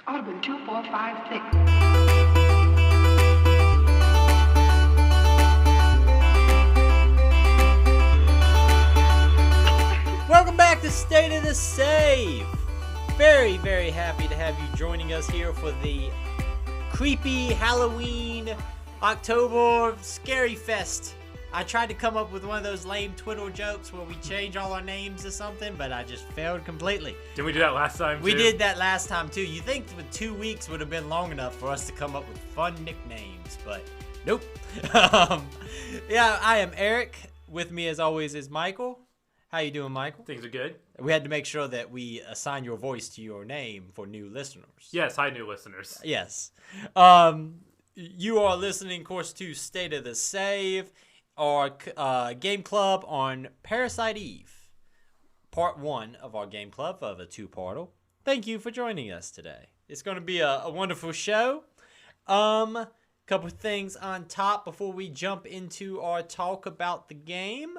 I would have been 2, 4, 5, 6. Welcome back to State of the Save. Very, very happy to have you joining us here for the creepy Halloween October Scary Fest. I tried to come up with one of those lame Twitter jokes where we change all our names to something, but I just failed completely. Didn't we do that last time, too? We did that last time, too. You think 2 weeks would have been long enough for us to come up with fun nicknames, but nope. Yeah, I am Eric. With me, as always, is Michael. How you doing, Michael? Things are good. We had to make sure that we assign your voice to your name for new listeners. Yes, hi, new listeners. Yes. You are listening, of course, to State of the Save, our game club on Parasite Eve, part 1 of our game club of a 2-parter. Thank you for joining us today. It's going to be a wonderful show. Couple things on top before we jump into our talk about the game.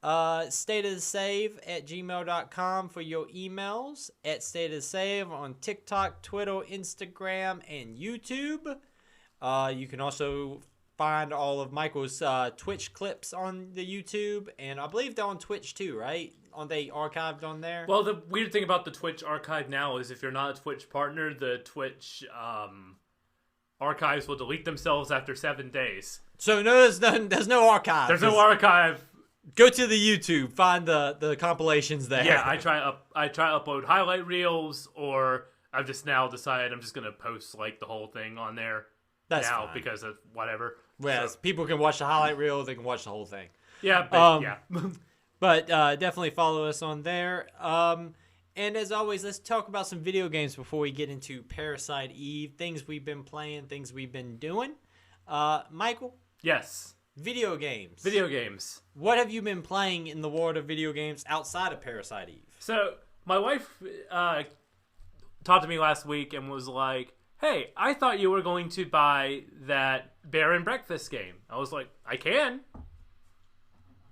stateofthesave@gmail.com for your emails. At State of the Save on TikTok, Twitter, Instagram, and YouTube. You can also find all of Michael's Twitch clips on the YouTube, and I believe they're on Twitch too, right? Aren't they archived on there? Well, the weird thing about the Twitch archive now is if you're not a Twitch partner, the Twitch archives will delete themselves after 7 days. So there's no archive. There's no archive. Go to the YouTube, find the compilations there. Yeah, I try to upload highlight reels, or I've just now decided I'm just gonna post like the whole thing on there. That's now fine. Because of whatever. Whereas So, people can watch the highlight reel, they can watch the whole thing. yeah, but, yeah. But definitely follow us on there. And as always, let's talk about some video games before we get into Parasite Eve. Things we've been playing, things we've been doing. Michael? Yes. Video games. Video games. What have you been playing in the world of video games outside of Parasite Eve? So, my wife talked to me last week and was like, hey, I thought you were going to buy that Bear and Breakfast game. I was like, I can.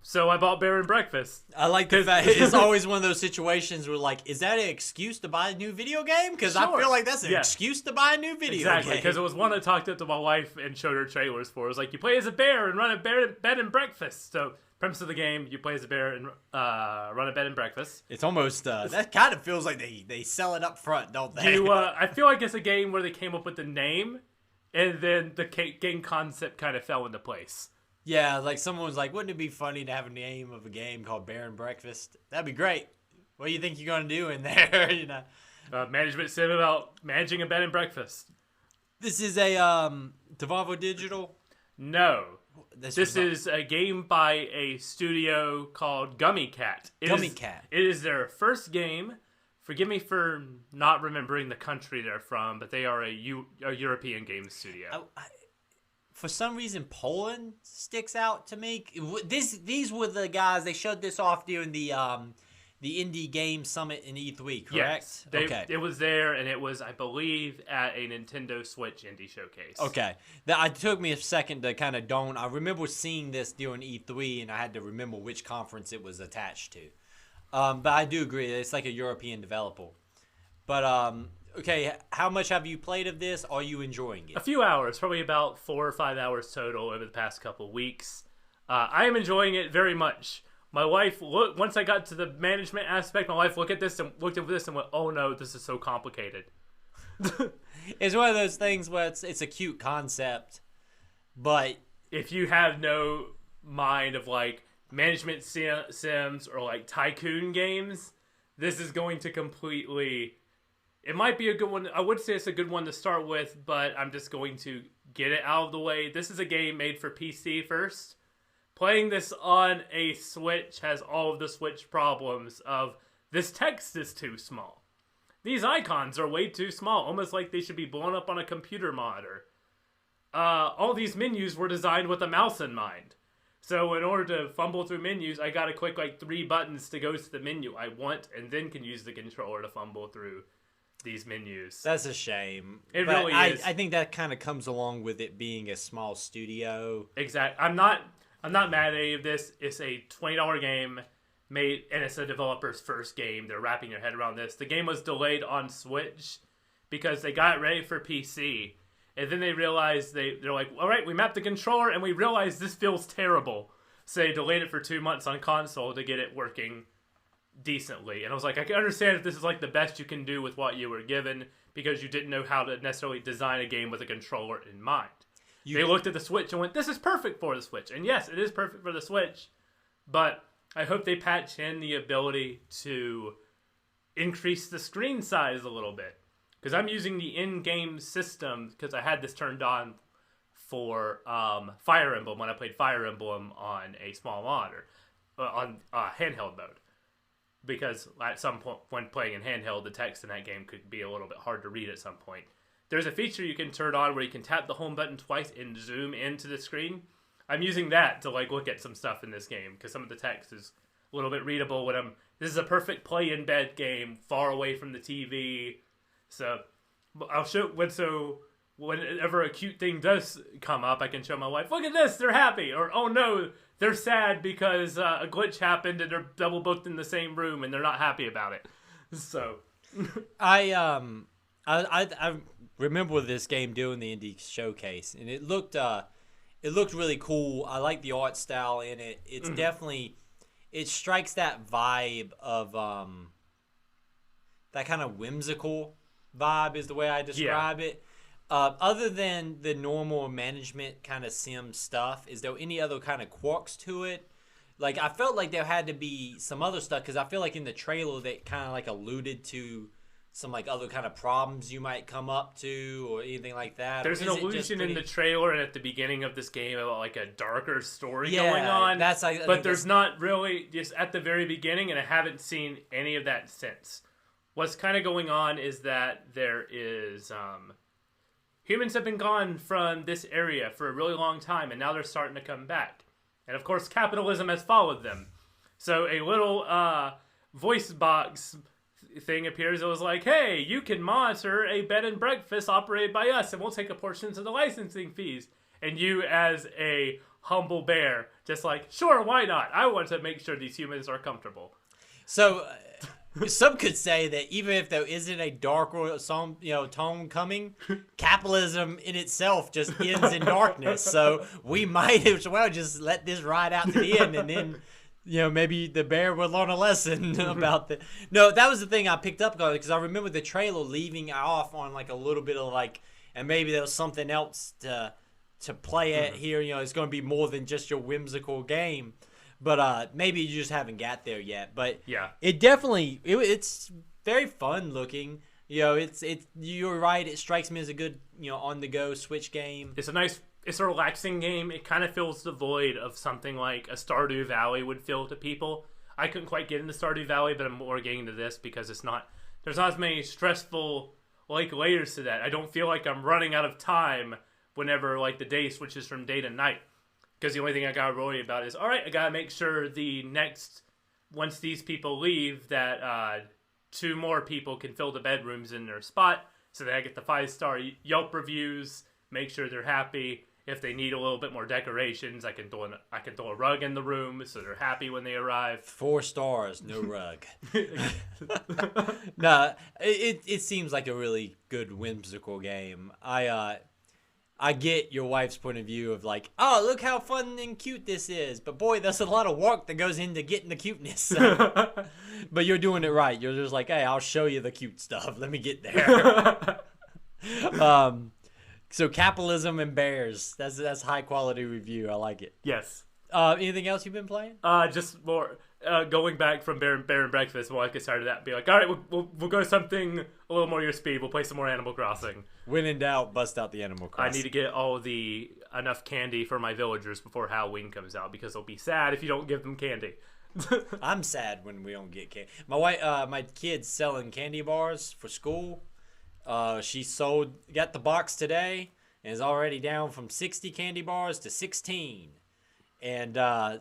So I bought Bear and Breakfast. I like the fact it's always one of those situations where, like, is that an excuse to buy a new video game? Because I Sure. feel like that's an Yeah. excuse to buy a new video Exactly, game. because it was one I talked up to my wife and showed her trailers for. It was like, you play as a bear and run a bed and breakfast. So, premise of the game, you play as a bear and run a bed and breakfast. It's almost, that kind of feels like they sell it up front, don't they? I feel like it's a game where they came up with the name, and then the game concept kind of fell into place. Yeah, like someone was like, wouldn't it be funny to have a name of a game called Bear and Breakfast? That'd be great. What do you think you're going to do in there? You know, Management sim about managing a bed and breakfast. this is a Devolver Digital. No. This is a game by a studio ccalled Gummy Cat. Cat. It is their first game. Forgive me for not remembering the country they're from, but they are a European game studio. For some reason, Poland sticks out to me. These were the guys. They showed this off during the Indie Game Summit in E3, correct? Yes, okay. It was there, and it was, I believe, at a Nintendo Switch Indie Showcase. Okay. It took me a second to kind of dawn. I remember seeing this during E3, and I had to remember which conference it was attached to. But I do agree. It's like a European developer. But, okay, how much have you played of this? Are you enjoying it? A few hours, probably about 4 or 5 hours total over the past couple weeks. I am enjoying it very much. My wife, once I got to the management aspect, my wife looked at this and went, oh no, this is so complicated. It's one of those things where it's a cute concept, but if you have no mind of like management sims or like tycoon games, this is going to completely... It might be a good one. I would say it's a good one to start with, but I'm just going to get it out of the way. This is a game made for PC first. Playing this on a Switch has all of the Switch problems of this text is too small. These icons are way too small, almost like they should be blown up on a computer monitor. All these menus were designed with a mouse in mind. So in order to fumble through menus, I gotta click like 3 buttons to go to the menu I want, and then can use the controller to fumble through these menus. That's a shame. It really is. I think that kind of comes along with it being a small studio. Exactly. I'm not mad at any of this. It's a $20 game made, and it's a developer's first game. They're wrapping their head around this. The game was delayed on Switch because they got it ready for PC, and then they realized they're like, all right, we mapped the controller, and we realized this feels terrible. So they delayed it for 2 months on console to get it working decently. And I was like, I can understand if this is like the best you can do with what you were given, because you didn't know how to necessarily design a game with a controller in mind. They looked at the Switch and went, this is perfect for the Switch. And yes, it is perfect for the Switch, but I hope they patch in the ability to increase the screen size a little bit. Because I'm using the in-game system, because I had this turned on for Fire Emblem when I played Fire Emblem on a small monitor, on handheld mode. Because at some point when playing in handheld, the text in that game could be a little bit hard to read at some point. There's a feature you can turn on where you can tap the home button twice and zoom into the screen. I'm using that to like look at some stuff in this game, because some of the text is a little bit readable when this is a perfect play in bed game, far away from the TV. So I'll show whenever a cute thing does come up, I can show my wife, look at this, they're happy. Or, oh no, they're sad because a glitch happened and they're double booked in the same room and they're not happy about it. So I remember this game doing the indie showcase, and it looked really cool. I like the art style in it. It's definitely, it strikes that vibe of that kind of whimsical vibe is the way I describe it. Other than the normal management kind of sim stuff, is there any other kind of quirks to it? Like, I felt like there had to be some other stuff, because I feel like in the trailer they kind of like alluded to some like other kind of problems you might come up to or anything like that. There's an allusion in the trailer and at the beginning of this game about like a darker story going on. That's like, but there's not really, just at the very beginning, and I haven't seen any of that since. What's kind of going on is that there is humans have been gone from this area for a really long time, and now they're starting to come back. And of course, capitalism has followed them. So a little voice box thing appears. It was like, hey, you can monitor a bed and breakfast operated by us, and we'll take a portion of the licensing fees. And you, as a humble bear, just like, sure, why not? I want to make sure these humans are comfortable. So some could say that even if there isn't a darker tone coming, capitalism in itself just ends in darkness. So we might as well just let this ride out to the end, and then maybe the bear will learn a lesson about the. No, that was the thing I picked up on, because I remember the trailer leaving off on like a little bit of like, and maybe there was something else to play at here. It's going to be more than just your whimsical game. But maybe you just haven't got there yet. But yeah, it definitely it's very fun looking. It's you're right. It strikes me as a good on the go Switch game. It's a relaxing game. It kind of fills the void of something like a Stardew Valley would fill to people. I couldn't quite get into Stardew Valley, but I'm more getting into this because there's not as many stressful like layers to that. I don't feel like I'm running out of time whenever like the day switches from day to night. Because the only thing I gotta worry about is, all right, I gotta make sure once these people leave, that 2 more people can fill the bedrooms in their spot, so that I get the 5-star Yelp reviews, make sure they're happy. If they need a little bit more decorations, I can throw a rug in the room, so they're happy when they arrive. 4 stars, no rug. No, it seems like a really good whimsical game. I get your wife's point of view of like, oh, look how fun and cute this is. But boy, there's a lot of work that goes into getting the cuteness. So. But you're doing it right. You're just like, hey, I'll show you the cute stuff. Let me get there. So capitalism and bears. That's high quality review. I like it. Yes. Anything else you've been playing? Just more going back from Bear and Breakfast. Well, I get started that. Be like, all right, we'll go something a little more your speed. We'll play some more Animal Crossing. When in doubt, bust out the Animal Crossing. I need to get enough candy for my villagers before Halloween comes out, because they'll be sad if you don't give them candy. I'm sad when we don't get candy. My wife, my kid's selling candy bars for school. She got the box today and is already down from 60 candy bars to 16. And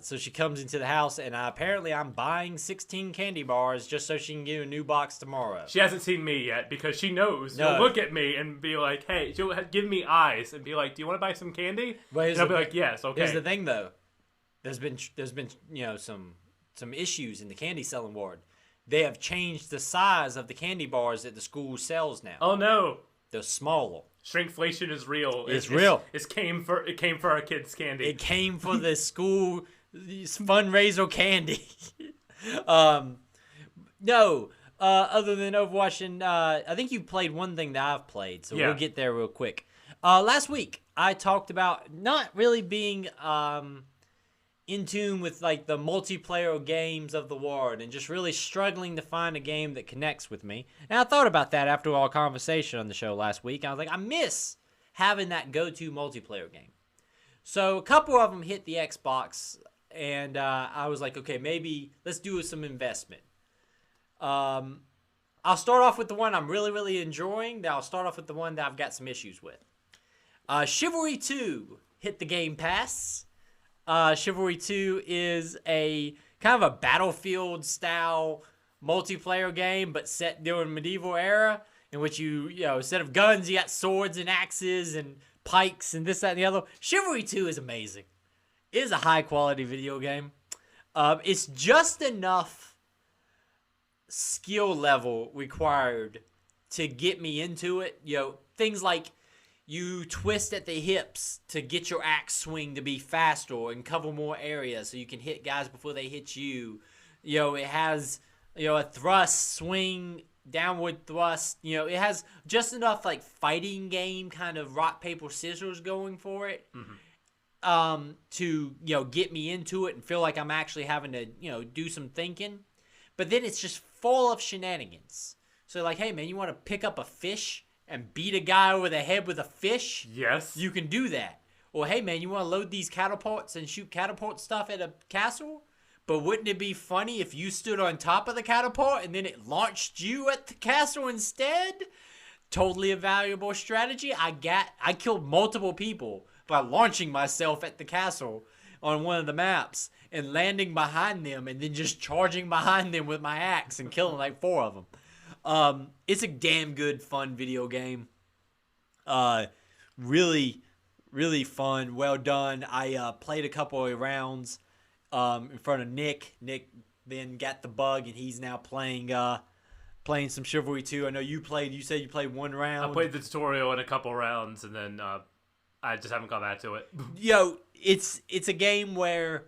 so she comes into the house, and apparently I'm buying 16 candy bars just so she can get a new box tomorrow. She hasn't seen me yet, because she knows. She'll look at me and be like, hey, she'll give me eyes and be like, do you want to buy some candy? And I'll be like, yes, okay. Here's the thing, though. There's been some issues in the candy selling ward. they have changed the size of the candy bars that the school sells now. Oh no, They're smaller. shrinkflation is real. It's real. It came for our kids' candy. It came for the school fundraiser candy. No. Other than Overwatch, and I think you played one thing that I've played, so we'll get there real quick. Last week, I talked about not really being in tune with like the multiplayer games of the world and just really struggling to find a game that connects with me. And I thought about that after our conversation on the show last week. I was like, I miss having that go-to multiplayer game. So a couple of them hit the Xbox, and I was like, okay, maybe let's do some investment. I'll start off with the one I'm really, really enjoying. Then I'll start off with the one that I've got some issues with. Chivalry 2 hit the Game Pass. Chivalry 2 is a kind of a Battlefield-style multiplayer game, but set during medieval era, in which you know, instead of guns, you got swords and axes and pikes and this, that, and the other. Chivalry 2 is amazing. It is a high-quality video game. It's just enough skill level required to get me into it. You know, things like you twist at the hips to get your axe swing to be faster and cover more area so you can hit guys before they hit you. You know, it has, you know, a thrust, swing, downward thrust. You know, it has just enough like fighting game kind of rock, paper, scissors going for it. To, you know, get me into it and feel like I'm actually having to, you know, do some thinking. But then it's just full of shenanigans. So like, hey man, you want to pick up a fish and beat a guy over the head with a fish? Yes. You can do that. Or hey man, you want to load these catapults and shoot catapult stuff at a castle? But wouldn't it be funny if you stood on top of the catapult and then it launched you at the castle instead? Totally a valuable strategy. I killed multiple people by launching myself at the castle on one of the maps and landing behind them and then just charging behind them with my axe and killing like 4 of them. It's a damn good, fun video game. Really, really fun. Well done. I played a couple of rounds in front of Nick. Nick then got the bug and he's now playing some Chivalry 2. I know you said you played 1 round. I played the tutorial in a couple rounds and then I just haven't gone back to it. Yo, it's a game where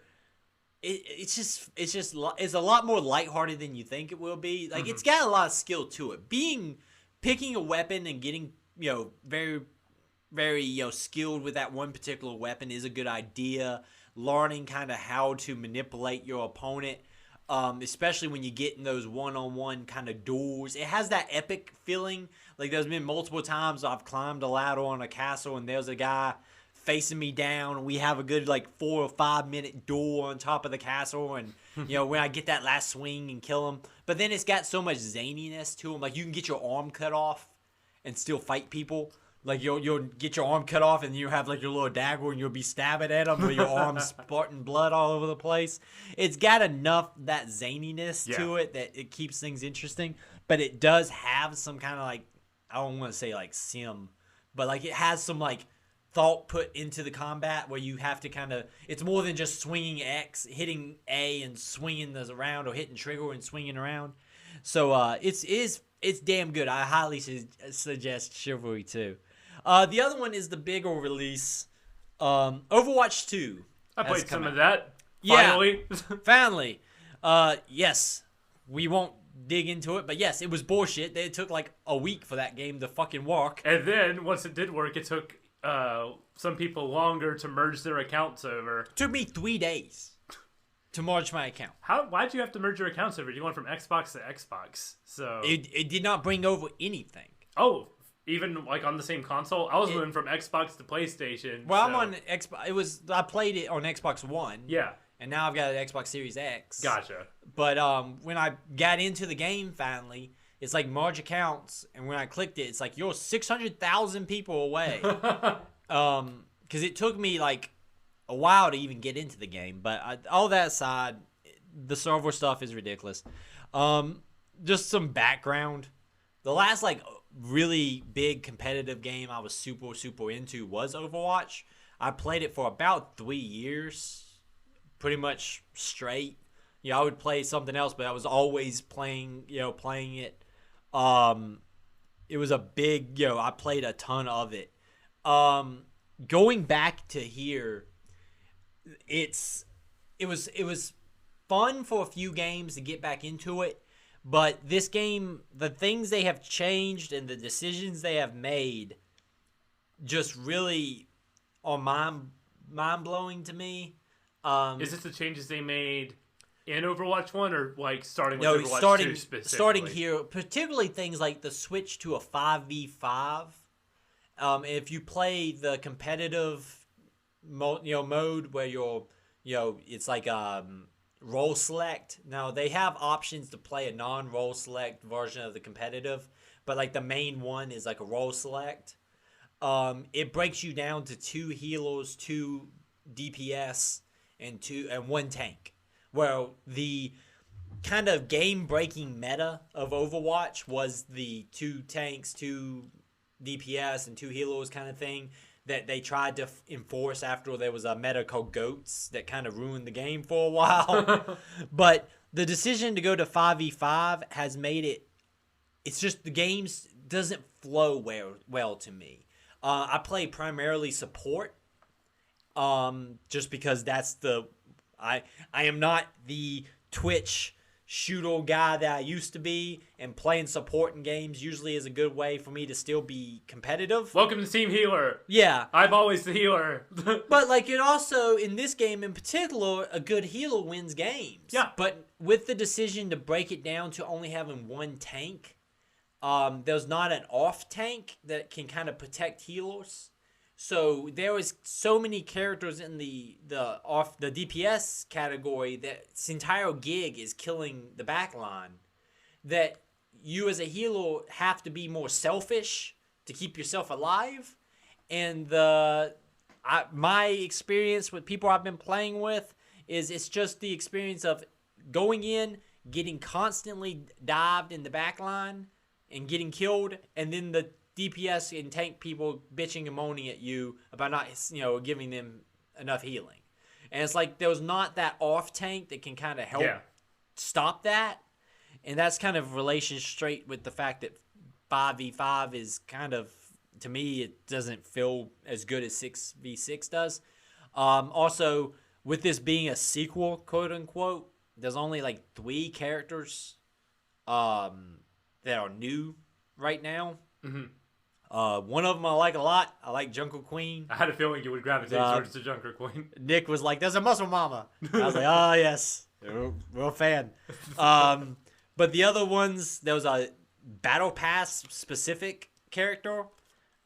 it's a lot more lighthearted than you think it will be. Like it's got a lot of skill to it. Picking a weapon and getting, you know, very, very, you know, skilled with that one particular weapon is a good idea. Learning kind of how to manipulate your opponent, especially when you get in those one-on-one kind of duels. It has that epic feeling. Like there's been multiple times I've climbed a ladder on a castle and there's a guy facing me down. We have a good like 4 or 5 minute duel on top of the castle, and you know when I get that last swing and kill him. But then it's got so much zaniness to him. Like you can get your arm cut off and still fight people. Like you'll get your arm cut off and you have like your little dagger and you'll be stabbing at them with your arm spurting blood all over the place. It's got enough that zaniness to it that it keeps things interesting. But it does have some kind of like, I don't want to say like sim, but like it has some like thought put into the combat where you have to kind of, it's more than just swinging X, hitting A and swinging this around, or hitting trigger and swinging around. So it's damn good. I highly suggest Chivalry 2. The other one is the bigger release, Overwatch 2. I played some of that. Finally. Yeah, finally. Yes, we won't dig into it, but yes, it was bullshit. It took like a week for that game to fucking work. And then once it did work, it took some people longer to merge their accounts over. It took me 3 days to merge my account. Why'd you have to merge your accounts over? You went from Xbox to Xbox, so it did not bring over anything. Oh, even like on the same console? I was moving from Xbox to PlayStation. Well, so. I'm on Xbox. I played it on Xbox One. Yeah. And now I've got an Xbox Series X. Gotcha. But when I got into the game finally, it's like merge accounts, and when I clicked it, it's like you're 600,000 people away. Because it took me like a while to even get into the game. But all that aside, the server stuff is ridiculous. Just some background. The last like really big competitive game I was super into was Overwatch. I played it for about 3 years, pretty much straight. I would play something else, but I was always playing it. It was a big, I played a ton of it. Going back to here, it was fun for a few games to get back into it, but this game, the things they have changed and the decisions they have made just really are mind-blowing to me. Is this the changes they made in Overwatch 1 or like starting with Overwatch 2 specifically? Starting here, particularly things like the switch to a 5v5. If you play the competitive mode where it's like role select. Now they have options to play a non-role select version of the competitive, but like the main one is like a role select. It breaks you down to 2 healers, 2 DPS, and 1 tank. Well, the kind of game-breaking meta of Overwatch was the 2 tanks, 2 DPS, and 2 healers kind of thing that they tried to enforce after there was a meta called GOATs that kind of ruined the game for a while. But the decision to go to 5v5 has made it's just the games doesn't flow well to me. I play primarily support just because that's I am not the Twitch shooter guy that I used to be, and playing support in games usually is a good way for me to still be competitive. Welcome to Team Healer. Yeah. I'm always the healer. But like it also, in this game in particular, a good healer wins games. Yeah. But with the decision to break it down to only having 1 tank, there's not an off tank that can kind of protect healers. So there was so many characters in the DPS category that its entire gig is killing the backline, that you as a healer have to be more selfish to keep yourself alive. And my experience with people I've been playing with is it's just the experience of going in, getting constantly dived in the backline and getting killed, and then the DPS and tank people bitching and moaning at you about not, giving them enough healing. And it's like there was not that off tank that can kind of help stop that. And that's kind of relation straight with the fact that 5v5 is kind of, to me, it doesn't feel as good as 6v6 does. Also, with this being a sequel, quote unquote, there's only like 3 characters that are new right now. Mm-hmm. One of them I like a lot. I like Jungle Queen. I had a feeling you would gravitate towards the Junker Queen. Nick was like, "There's a muscle mama." I was like, "Oh yes, we're a fan." But the other ones, there was a Battle Pass specific character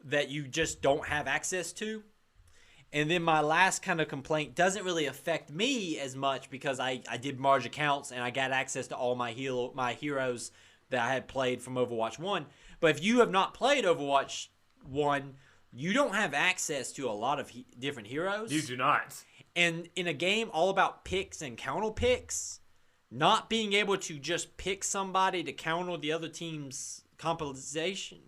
that you just don't have access to. And then my last kind of complaint doesn't really affect me as much because I did merge accounts and I got access to all my heroes that I had played from Overwatch 1. But if you have not played Overwatch 1, you don't have access to a lot of different heroes. You do not. And in a game all about picks and counter picks, not being able to just pick somebody to counter the other team's compilation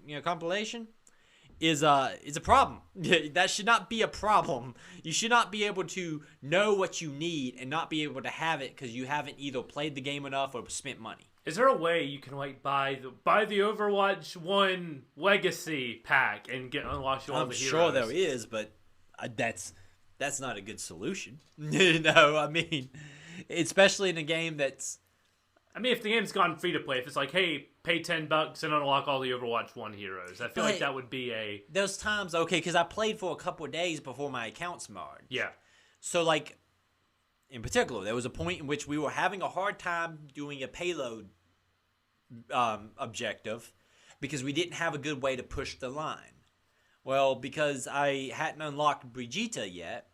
is a problem. That should not be a problem. You should not be able to know what you need and not be able to have it because you haven't either played the game enough or spent money. Is there a way you can like buy the Overwatch 1 Legacy pack and unlock all the heroes? I'm sure there is, but that's not a good solution. I mean, especially in a game that's. I mean, if the game's gone free to play, if it's like, hey, pay $10 and unlock all the Overwatch 1 heroes, I feel like that would be a. Those times, okay, because I played for a couple of days before my account's merged. Yeah. So like. In particular, there was a point in which we were having a hard time doing a payload objective because we didn't have a good way to push the line. Well, because I hadn't unlocked Brigitte yet,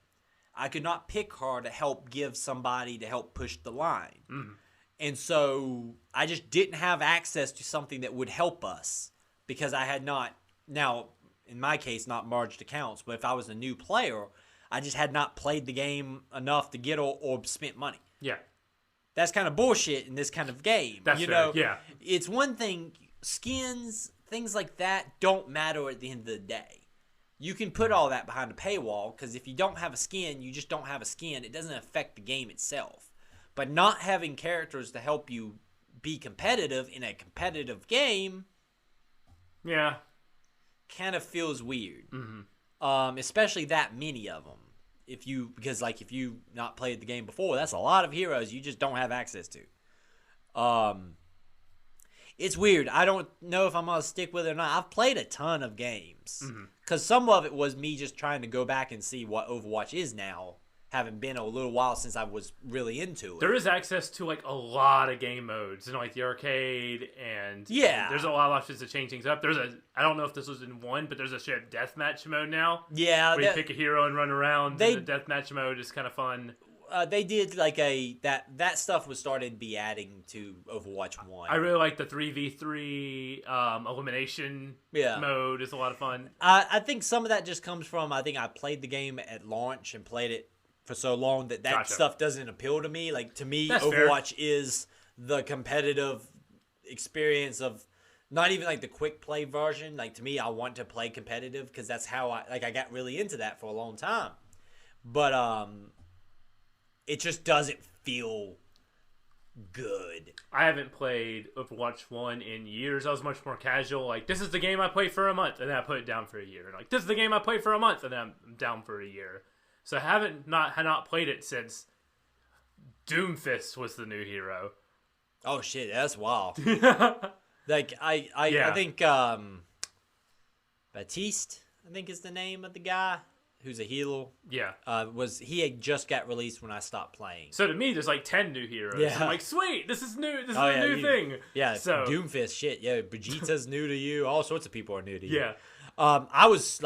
I could not pick her to help give somebody to help push the line. Mm. And so I just didn't have access to something that would help us because I had not, now in my case, not merged accounts, but if I was a new player, I just had not played the game enough to get or spent money. Yeah. That's kind of bullshit in this kind of game. That's fair. Yeah. It's one thing, skins, things like that don't matter at the end of the day. You can put all that behind a paywall because if you don't have a skin, you just don't have a skin. It doesn't affect the game itself. But not having characters to help you be competitive in a competitive game, Yeah. kind of feels weird. Mm-hmm. Especially that many of them. Because if you not played the game before, that's a lot of heroes you just don't have access to. It's weird. I don't know if I'm gonna stick with it or not. I've played a ton of games because some of it was me just trying to go back and see what Overwatch is now, having been a little while since I was really into it. There is access to like a lot of game modes in like the arcade, and there's a lot of options to change things up. I don't know if this was in 1, but there's a shared deathmatch mode now. Yeah, where you pick a hero and run around. And the deathmatch mode is kind of fun. They did like that stuff was starting to be adding to Overwatch 1. I really like the 3v3 elimination mode. Is a lot of fun. I think some of that just comes from I played the game at launch and played it for so long that Gotcha. stuff doesn't appeal to me. Like to me, That's Overwatch fair. is the competitive experience of not even like the quick play version. Like to me, I want to play competitive because that's how I got really into that for a long time. But it just doesn't feel good. I haven't played Overwatch 1 in years. I was much more casual. Like, this is the game I play for a month, and then I put it down for a year. Like, this is the game I play for a month, and then I'm down for a year. So I haven't not played it since Doomfist was the new hero. Oh shit, that's wild. Like I think Baptiste, I think is the name of the guy who's a healer. Yeah. He had just got released when I stopped playing. So to me, there's like 10 new heroes. Yeah. I'm like, sweet, this is new. This is a new thing. Yeah. So Doomfist, shit. Yeah. Brigitta's new to you. All sorts of people are new to you. yeah. I was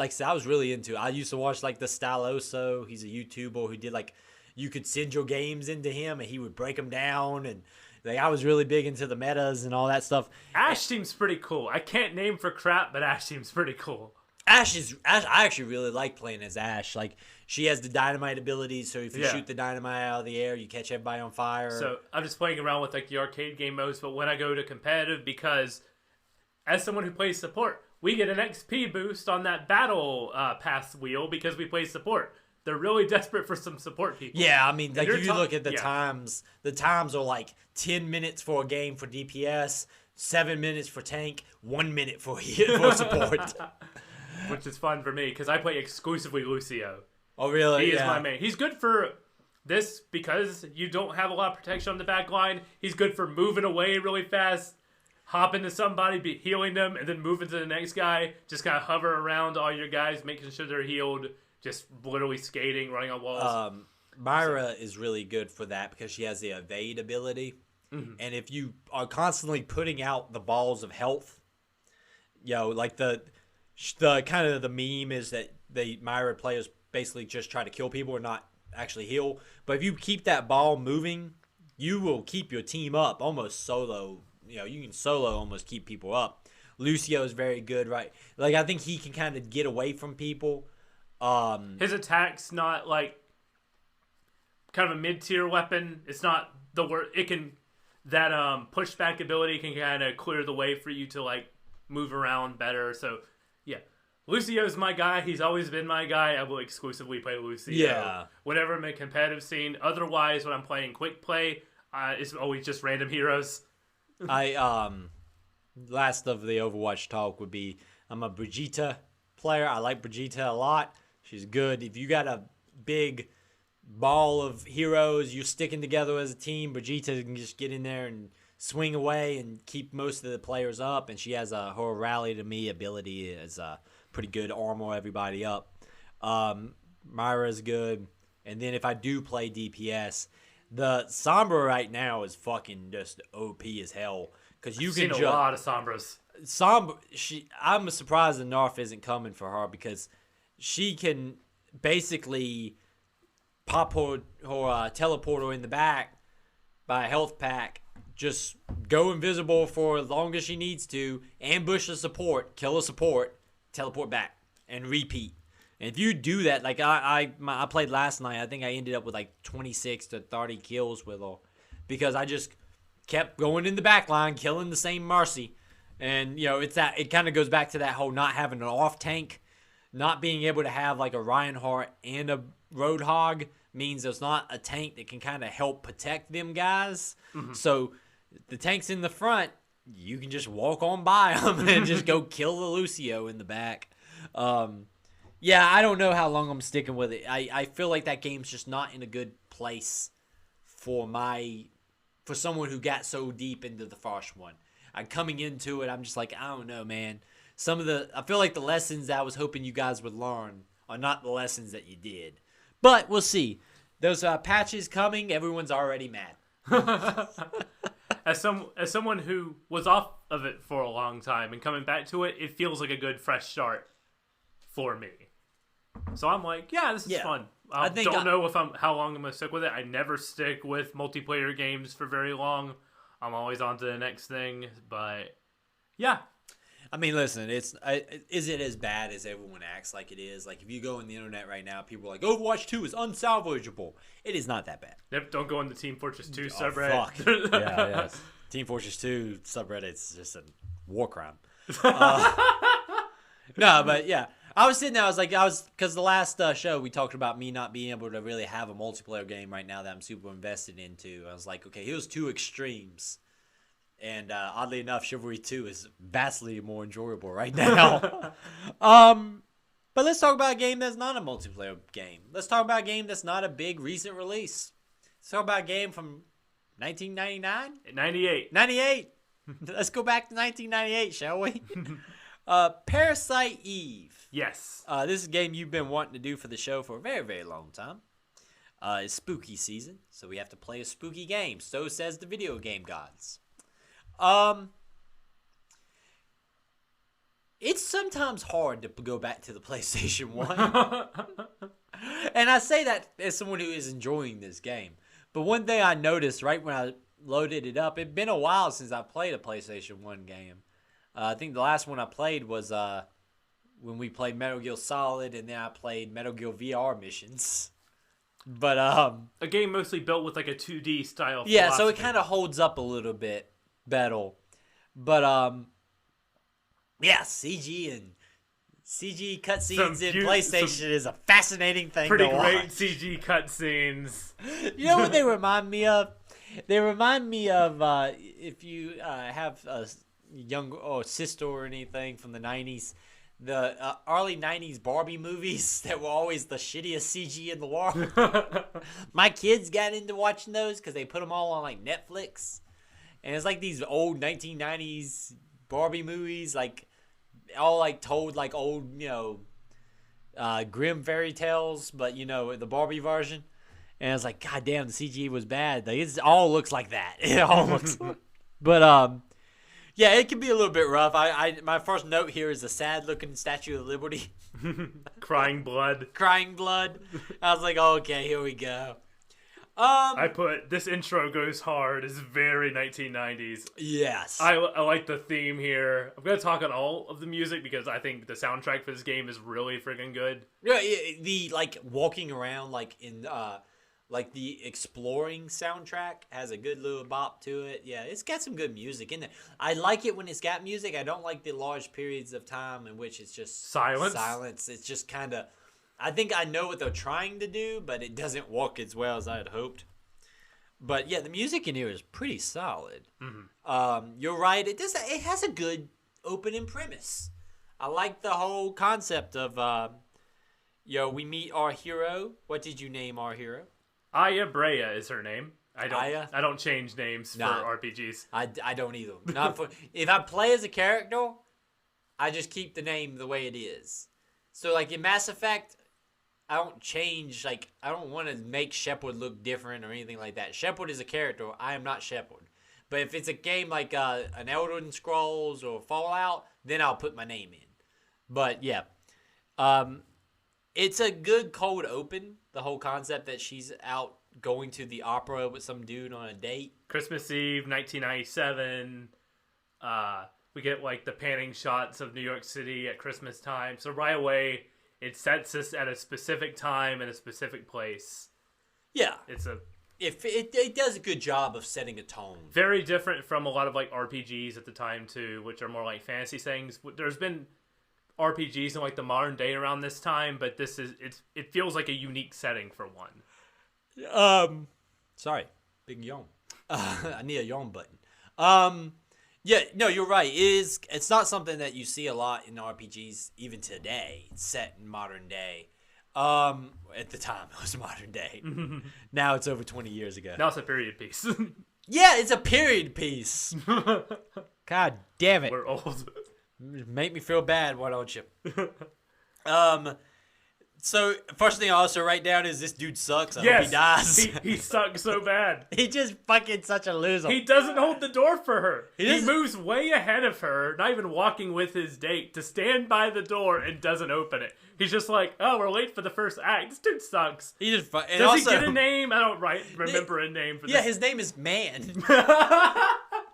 really into it. I used to watch like the Styloso. He's a YouTuber who did like you could send your games into him and he would break them down, and like I was really big into the metas and all that stuff. Ash seems pretty cool. I can't name for crap, but Ash seems pretty cool. Ash. I actually really like playing as Ash. Like she has the dynamite abilities, so if you shoot the dynamite out of the air, you catch everybody on fire. So I'm just playing around with like the arcade game modes, but when I go to competitive, because as someone who plays support, we get an XP boost on that battle pass wheel because we play support. They're really desperate for some support people. Yeah, I mean, like if you look at the yeah. times are like 10 minutes for a game for DPS, 7 minutes for tank, 1 minute for support. Which is fun for me because I play exclusively Lucio. Oh, really? He is my main. He's good for this because you don't have a lot of protection on the back line. He's good for moving away really fast, hopping to somebody, healing them, and then moving to the next guy. Just kind of hover around all your guys, making sure they're healed. Just literally skating, running on walls. Myra is really good for that because she has the evade ability. Mm-hmm. And if you are constantly putting out the balls of health, like the kind of the meme is that Myra players basically just try to kill people and not actually heal. But if you keep that ball moving, you will keep your team up almost solo. You can solo almost keep people up. Lucio is very good, right? Like I think he can kind of get away from people. His attack's not like kind of a mid-tier weapon. It's not the worst. It can that pushback ability can kind of clear the way for you to like move around better. So yeah, Lucio's my guy. He's always been my guy. I will exclusively play Lucio. Yeah. Whenever I'm in a competitive scene. Otherwise, when I'm playing quick play, it's always just random heroes. Last of the Overwatch talk would be I'm a Brigitte player. I like Brigitte a lot. She's good. If you got a big ball of heroes, you're sticking together as a team, Brigitte can just get in there and swing away and keep most of the players up. And she has her rally to me ability is pretty good, armor everybody up. Myra's good. And then if I do play DPS, the Sombra right now is fucking just OP as hell. Because you can seen a lot of Sombras. Sombra, I'm surprised the nerf isn't coming for her because she can basically pop her teleporter in the back by a health pack, just go invisible for as long as she needs to, ambush a support, kill a support, teleport back, and repeat. And if you do that, like I played last night, I think I ended up with like 26 to 30 kills with her because I just kept going in the back line, killing the same Mercy. And, it kind of goes back to that whole not having an off tank. not being able to have like a Reinhardt and a Roadhog means there's not a tank that can kind of help protect them guys. So the tanks in the front, you can just walk on by them and just go kill the Lucio in the back. Yeah, I don't know how long I'm sticking with it. I feel like that game's just not in a good place for someone who got so deep into the first one. Coming into it, I'm just like, I don't know, man. I feel like the lessons I was hoping you guys would learn are not the lessons that you did. But we'll see. Those patches coming, everyone's already mad. As someone who was off of it for a long time and coming back to it, it feels like a good fresh start for me. So I'm like, yeah, this is fun. I don't know how long I'm gonna stick with it. I never stick with multiplayer games for very long. I'm always on to the next thing. But yeah. I mean, listen, is it as bad as everyone acts like it is? Like, if you go on the internet right now, people are like, Overwatch 2 is unsalvageable. It is not that bad. Yep, don't go on the Team Fortress 2 Oh, subreddit. fuck. Yeah. Team Fortress 2 subreddit's just a war crime. No, but yeah. I was sitting there, because the last show we talked about me not being able to really have a multiplayer game right now that I'm super invested into. I was like, okay, here's two extremes. And oddly enough, Chivalry 2 is vastly more enjoyable right now. But let's talk about a game that's not a multiplayer game. Let's talk about a game that's not a big recent release. Let's talk about a game from 1999? 98. 98. Let's go back to 1998, shall we? Parasite Eve. Yes. This is a game you've been wanting to do for the show for a very, very long time. It's spooky season, so we have to play a spooky game. So says the video game gods. It's sometimes hard to go back to the PlayStation 1. And I say that as someone who is enjoying this game. But one thing I noticed right when I loaded it up, it'd been a while since I played a PlayStation 1 game. I think the last one I played was when we played Metal Gear Solid, and then I played Metal Gear VR missions. But a game mostly built with like a 2D style. Yeah, philosophy. so it kind of holds up a little bit better. But yeah, CG cutscenes in PlayStation is a fascinating thing to watch. Pretty great CG cutscenes. You know what they remind me of? They remind me of if you have a young or sister or anything from the 90s, the early 90s Barbie movies that were always the shittiest CG in the world. My kids got into watching those because they put them all on like Netflix. And it's like these old 1990s Barbie movies, like all like told like old, grim fairy tales, but the Barbie version. And it's like, God damn, the CG was bad. Like, it all looks like that. It all looks. But yeah, it can be a little bit rough. My first note here is a sad looking Statue of Liberty. Crying blood. Crying blood. I was like, okay, here we go. I put this intro goes hard is very 1990s. Yes. I like the theme here. I'm gonna talk on all of the music because I think the soundtrack for this game is really freaking good. Yeah, the like walking around like in like the exploring soundtrack has a good little bop to it. Yeah, it's got some good music in there. I like it when it's got music. I don't like the large periods of time in which it's just silence. It's just kind of. I think I know what they're trying to do, but it doesn't work as well as I had hoped. But yeah, the music in here is pretty solid. Mm-hmm. You're right. It has a good opening premise. I like the whole concept of, we meet our hero. What did you name our hero? Aya Brea is her name. I don't change names for RPGs. I don't either. Not for if I play as a character, I just keep the name the way it is. So like in Mass Effect, I don't change, like, I don't want to make Shepard look different or anything like that. Shepard is a character. I am not Shepard. But if it's a game like an Elder Scrolls or Fallout, then I'll put my name in. But, yeah. It's a good cold open, the whole concept that she's out going to the opera with some dude on a date. Christmas Eve, 1997. We get, like, the panning shots of New York City at Christmas time. So right away, it sets us at a specific time and a specific place. Yeah. It does a good job of setting a tone. Very different from a lot of, like, RPGs at the time, too, which are more like fantasy things. There's been RPGs in like the modern day around this time, but it feels like a unique setting for one. Sorry, big yawn. I need a yawn button. Yeah, no, you're right. It's not something that you see a lot in RPGs even today. It's set in modern day. At the time it was modern day. Now it's over 20 years ago. Now it's a period piece. Yeah, it's a period piece. God damn it. We're old. Make me feel bad, why don't you? So first thing I also write down is this dude sucks. I hope he dies. He sucks so bad. He just fucking such a loser. He doesn't hold the door for her. He doesn't- moves way ahead of her, not even walking with his date, to stand by the door and doesn't open it. He's just like, oh, we're late for the first act. This dude sucks. He just and Does also, he get a name? I don't remember a name for this. Yeah, his name is Man.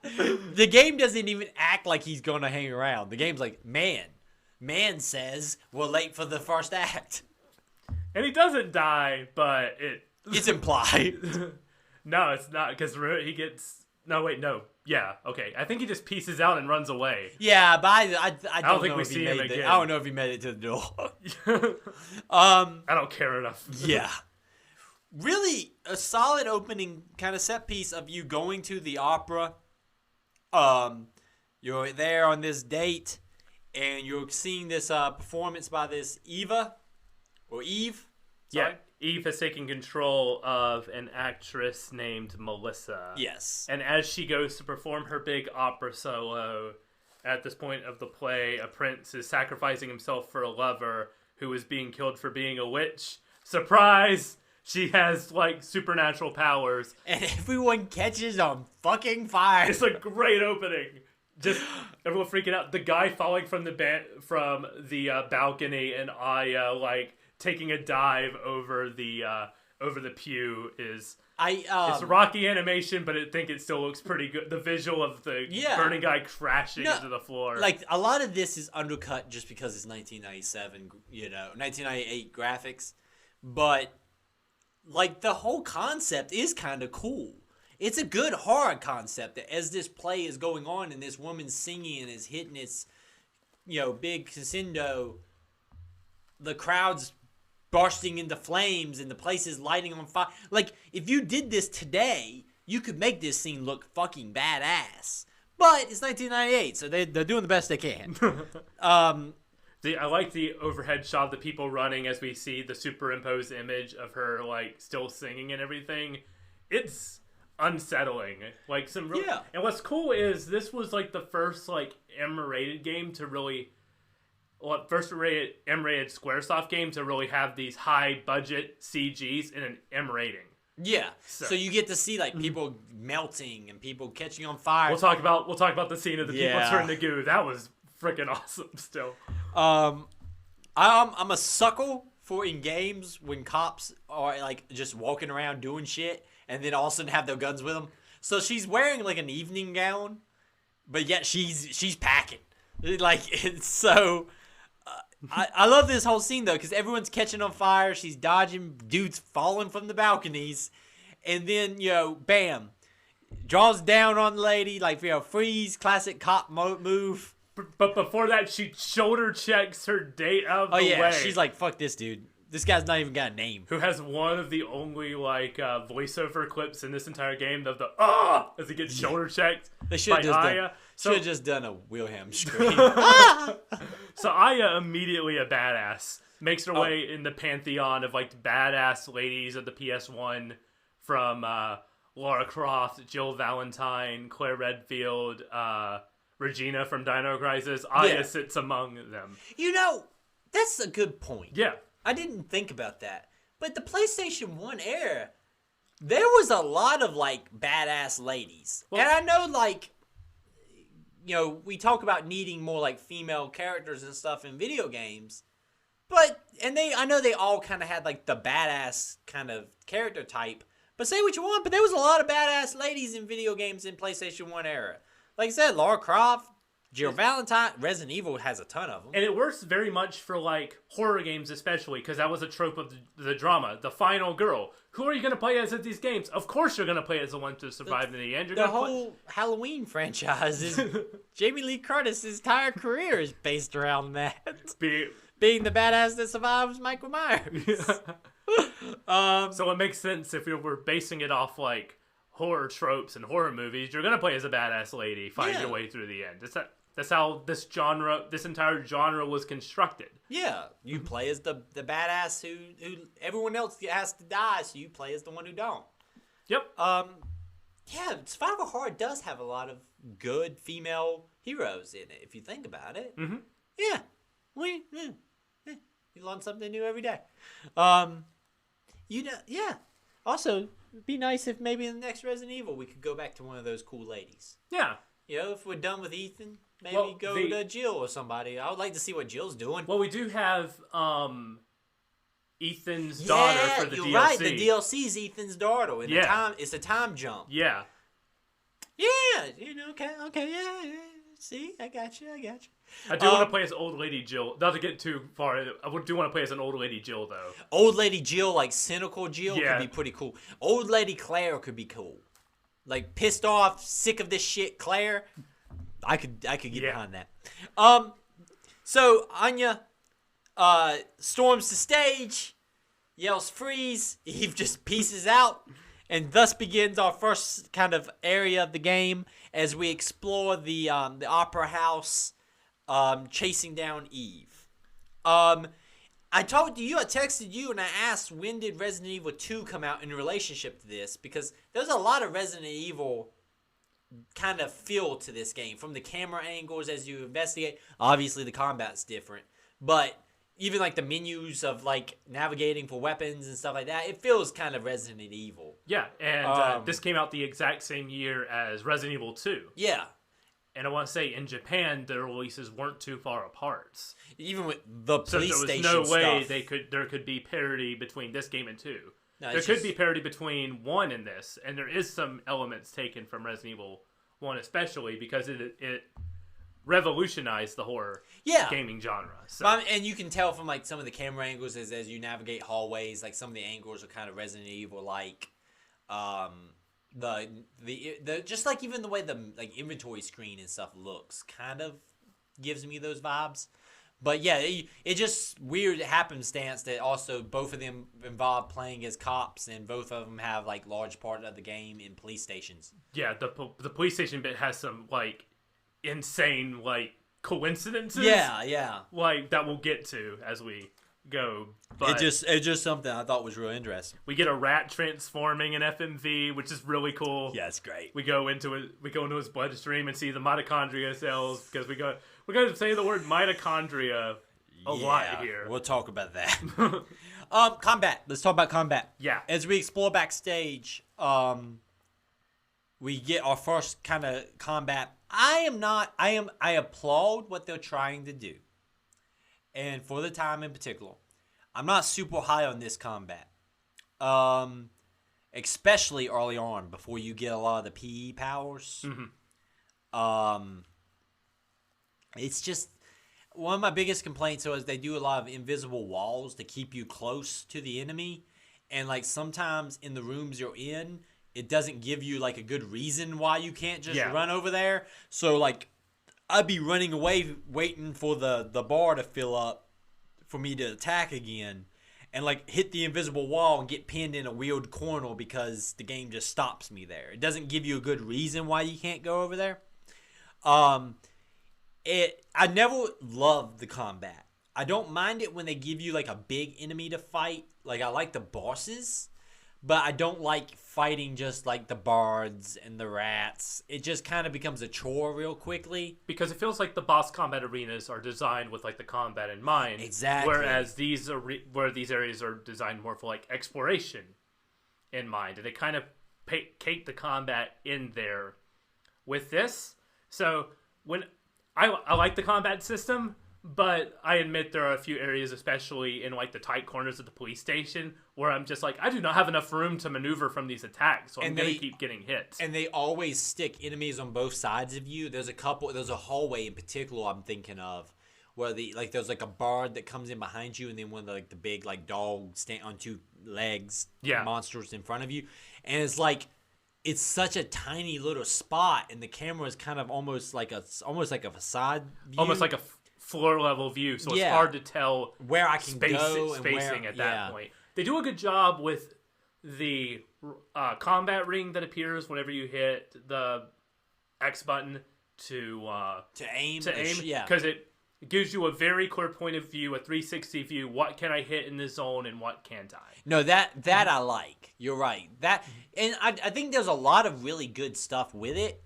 The game doesn't even act like he's gonna hang around. The game's like, Man. Man says we're late for the first act. And he doesn't die, but It's implied. No, it's not, because he gets... No, wait, no. Yeah, okay. I think he just pieces out and runs away. Yeah, but I don't think know we if he see him made it. again. I don't know if he made it to the door. I don't care enough. Yeah. Really a solid opening kind of set piece of you going to the opera. You're there on this date and you're seeing this performance by this Eva or Eve. Sorry. Yeah, Eve has taken control of an actress named Melissa. Yes. And as she goes to perform her big opera solo, at this point of the play, a prince is sacrificing himself for a lover who is being killed for being a witch. Surprise! She has, like, supernatural powers. And everyone catches on fucking fire. It's a great opening. Just everyone freaking out. The guy falling from the balcony and Aya, like, taking a dive over the pew is... it's Rocky animation, but I think it still looks pretty good. The visual of the burning guy crashing into the floor. Like, a lot of this is undercut just because it's 1997, 1998 graphics. But, like, the whole concept is kind of cool. It's a good horror concept that as this play is going on and this woman's singing and is hitting its, big crescendo, the crowd's bursting into flames and the place is lighting on fire. Like, if you did this today, you could make this scene look fucking badass. But it's 1998, so they're doing the best they can. I like the overhead shot of the people running as we see the superimposed image of her, like, still singing and everything. It's unsettling. Like, some really... Yeah. And what's cool is this was, like, the first, like, M-rated game to really... Well, first-rated M-rated Squaresoft game to really have these high-budget CGs in an M rating. Yeah. So you get to see, like, people melting and people catching on fire. We'll talk about the scene of the people turning to goo. That was freaking awesome still. I'm a sucker for in games when cops are, like, just walking around doing shit and then all of a sudden have their guns with them. So she's wearing, like, an evening gown, but yet she's packing. Like, it's so... I love this whole scene, though, because everyone's catching on fire. She's dodging dudes falling from the balconies. And then, bam. Draws down on the lady, like, freeze, classic cop move. But before that, she shoulder checks her date out of the way. She's like, fuck this dude. This guy's not even got a name. Who has one of the only, like, voiceover clips in this entire game of the, as he gets shoulder checked. They should have just done a Wilhelm scream. So Aya, immediately a badass, makes her way in the pantheon of, like, badass ladies of the PS1 from Lara Croft, Jill Valentine, Claire Redfield, Regina from Dino Crisis. Aya sits among them. That's a good point. Yeah. I didn't think about that. But the PlayStation 1 era, there was a lot of, like, badass ladies. Well, and I know, like, we talk about needing more, like, female characters and stuff in video games. But, I know they all kind of had, like, the badass kind of character type. But say what you want, but there was a lot of badass ladies in video games in PlayStation 1 era. Like I said, Lara Croft, Jill Valentine, Resident Evil has a ton of them. And it works very much for, like, horror games especially, because that was a trope of the drama. The final girl. Who are you going to play as at these games? Of course you're going to play as the one to survive in the end. You're the gonna whole Halloween franchise is... Jamie Lee Curtis' entire career is based around that. Being the badass that survives Michael Myers. So it makes sense if you were basing it off, like, horror tropes and horror movies. You're going to play as a badass lady, fighting your way through the end. That's how this entire genre was constructed. Yeah, you play as the badass who everyone else has to die, so you play as the one who don't. Yep. Yeah, survival horror does have a lot of good female heroes in it, if you think about it. Mm-hmm. Yeah. You learn something new every day. Yeah. Also, it'd be nice if maybe in the next Resident Evil we could go back to one of those cool ladies. Yeah. You know, if we're done with Ethan, maybe go to Jill or somebody. I would like to see what Jill's doing. Well, we do have Ethan's daughter for the DLC. You're right. The DLC's Ethan's daughter. It's a time jump. Yeah. Yeah. Okay. Yeah. See, I got you. I do want to play as old lady Jill. Not to get too far, I do want to play as an old lady Jill, though. Old lady Jill, like cynical Jill, could be pretty cool. Old lady Claire could be cool. Like pissed off, sick of this shit, Claire. I could get behind that. So Anya storms the stage, yells freeze. Eve just pieces out, and thus begins our first kind of area of the game as we explore the opera house, chasing down Eve. I texted you and I asked when did Resident Evil 2 come out in relationship to this, because there's a lot of Resident Evil kind of feel to this game from the camera angles as you investigate. Obviously the combat's different, but even like the menus of like navigating for weapons and stuff like that, it feels kind of Resident Evil. Yeah, and this came out the exact same year as Resident Evil 2. Yeah. And I want to say in Japan, their releases weren't too far apart. Even with the police station there was no way stuff. there could be parity between this game and 2. No, there could be parity between 1 and this, and there is some elements taken from Resident Evil 1 especially because it revolutionized the horror gaming genre. So. And you can tell from like some of the camera angles as you navigate hallways, like some of the angles are kind of Resident Evil like. The just like even the way the like inventory screen and stuff looks kind of gives me those vibes. But yeah, it just weird happenstance that also both of them involve playing as cops and both of them have like large part of the game in police stations. Yeah, the police station bit has some like insane like coincidences. Yeah. Like that we'll get to as we go. But it's just something I thought was real interesting. We get a rat transforming in FMV, which is really cool. Yeah, it's great. We go into his bloodstream and see the mitochondria cells because we're going to say the word mitochondria a lot here. We'll talk about that. Combat. Let's talk about combat. Yeah. As we explore backstage, we get our first kind of combat. I applaud what they're trying to do. And for the time in particular, I'm not super high on this combat. Especially early on, before you get a lot of the PE powers. Mm-hmm. It's just, one of my biggest complaints is they do a lot of invisible walls to keep you close to the enemy. And like sometimes in the rooms you're in, it doesn't give you like a good reason why you can't just run over there. So like, I'd be running away waiting for the bar to fill up for me to attack again and like hit the invisible wall and get pinned in a weird corner because the game just stops me there. It doesn't give you a good reason why you can't go over there. I never loved the combat. I don't mind it when they give you like a big enemy to fight. Like I like the bosses. But I don't like fighting just like the bards and the rats. It just kind of becomes a chore real quickly. Because it feels like the boss combat arenas are designed with like the combat in mind. Exactly. Whereas these areas are designed more for like exploration in mind. And they kind of cake the combat in there with this. So when I like the combat system, But I admit there are a few areas, especially in like the tight corners of the police station, where I'm just like, I do not have enough room to maneuver from these attacks, so I'm going to keep getting hit. And they always stick enemies on both sides of you. There's a hallway in particular I'm thinking of, where there's like a bard that comes in behind you, and then one of the big like dog stand on two legs monsters in front of you, and it's such a tiny little spot, and the camera is kind of almost like a facade view. Almost like a floor level view, so it's hard to tell where I can go and spacing at that point. They do a good job with the combat ring that appears whenever you hit the X button to aim, because it gives you a very clear point of view, a 360 view. What can I hit in this zone and what can't I? No, that I like. You're right. And I think there's a lot of really good stuff with it.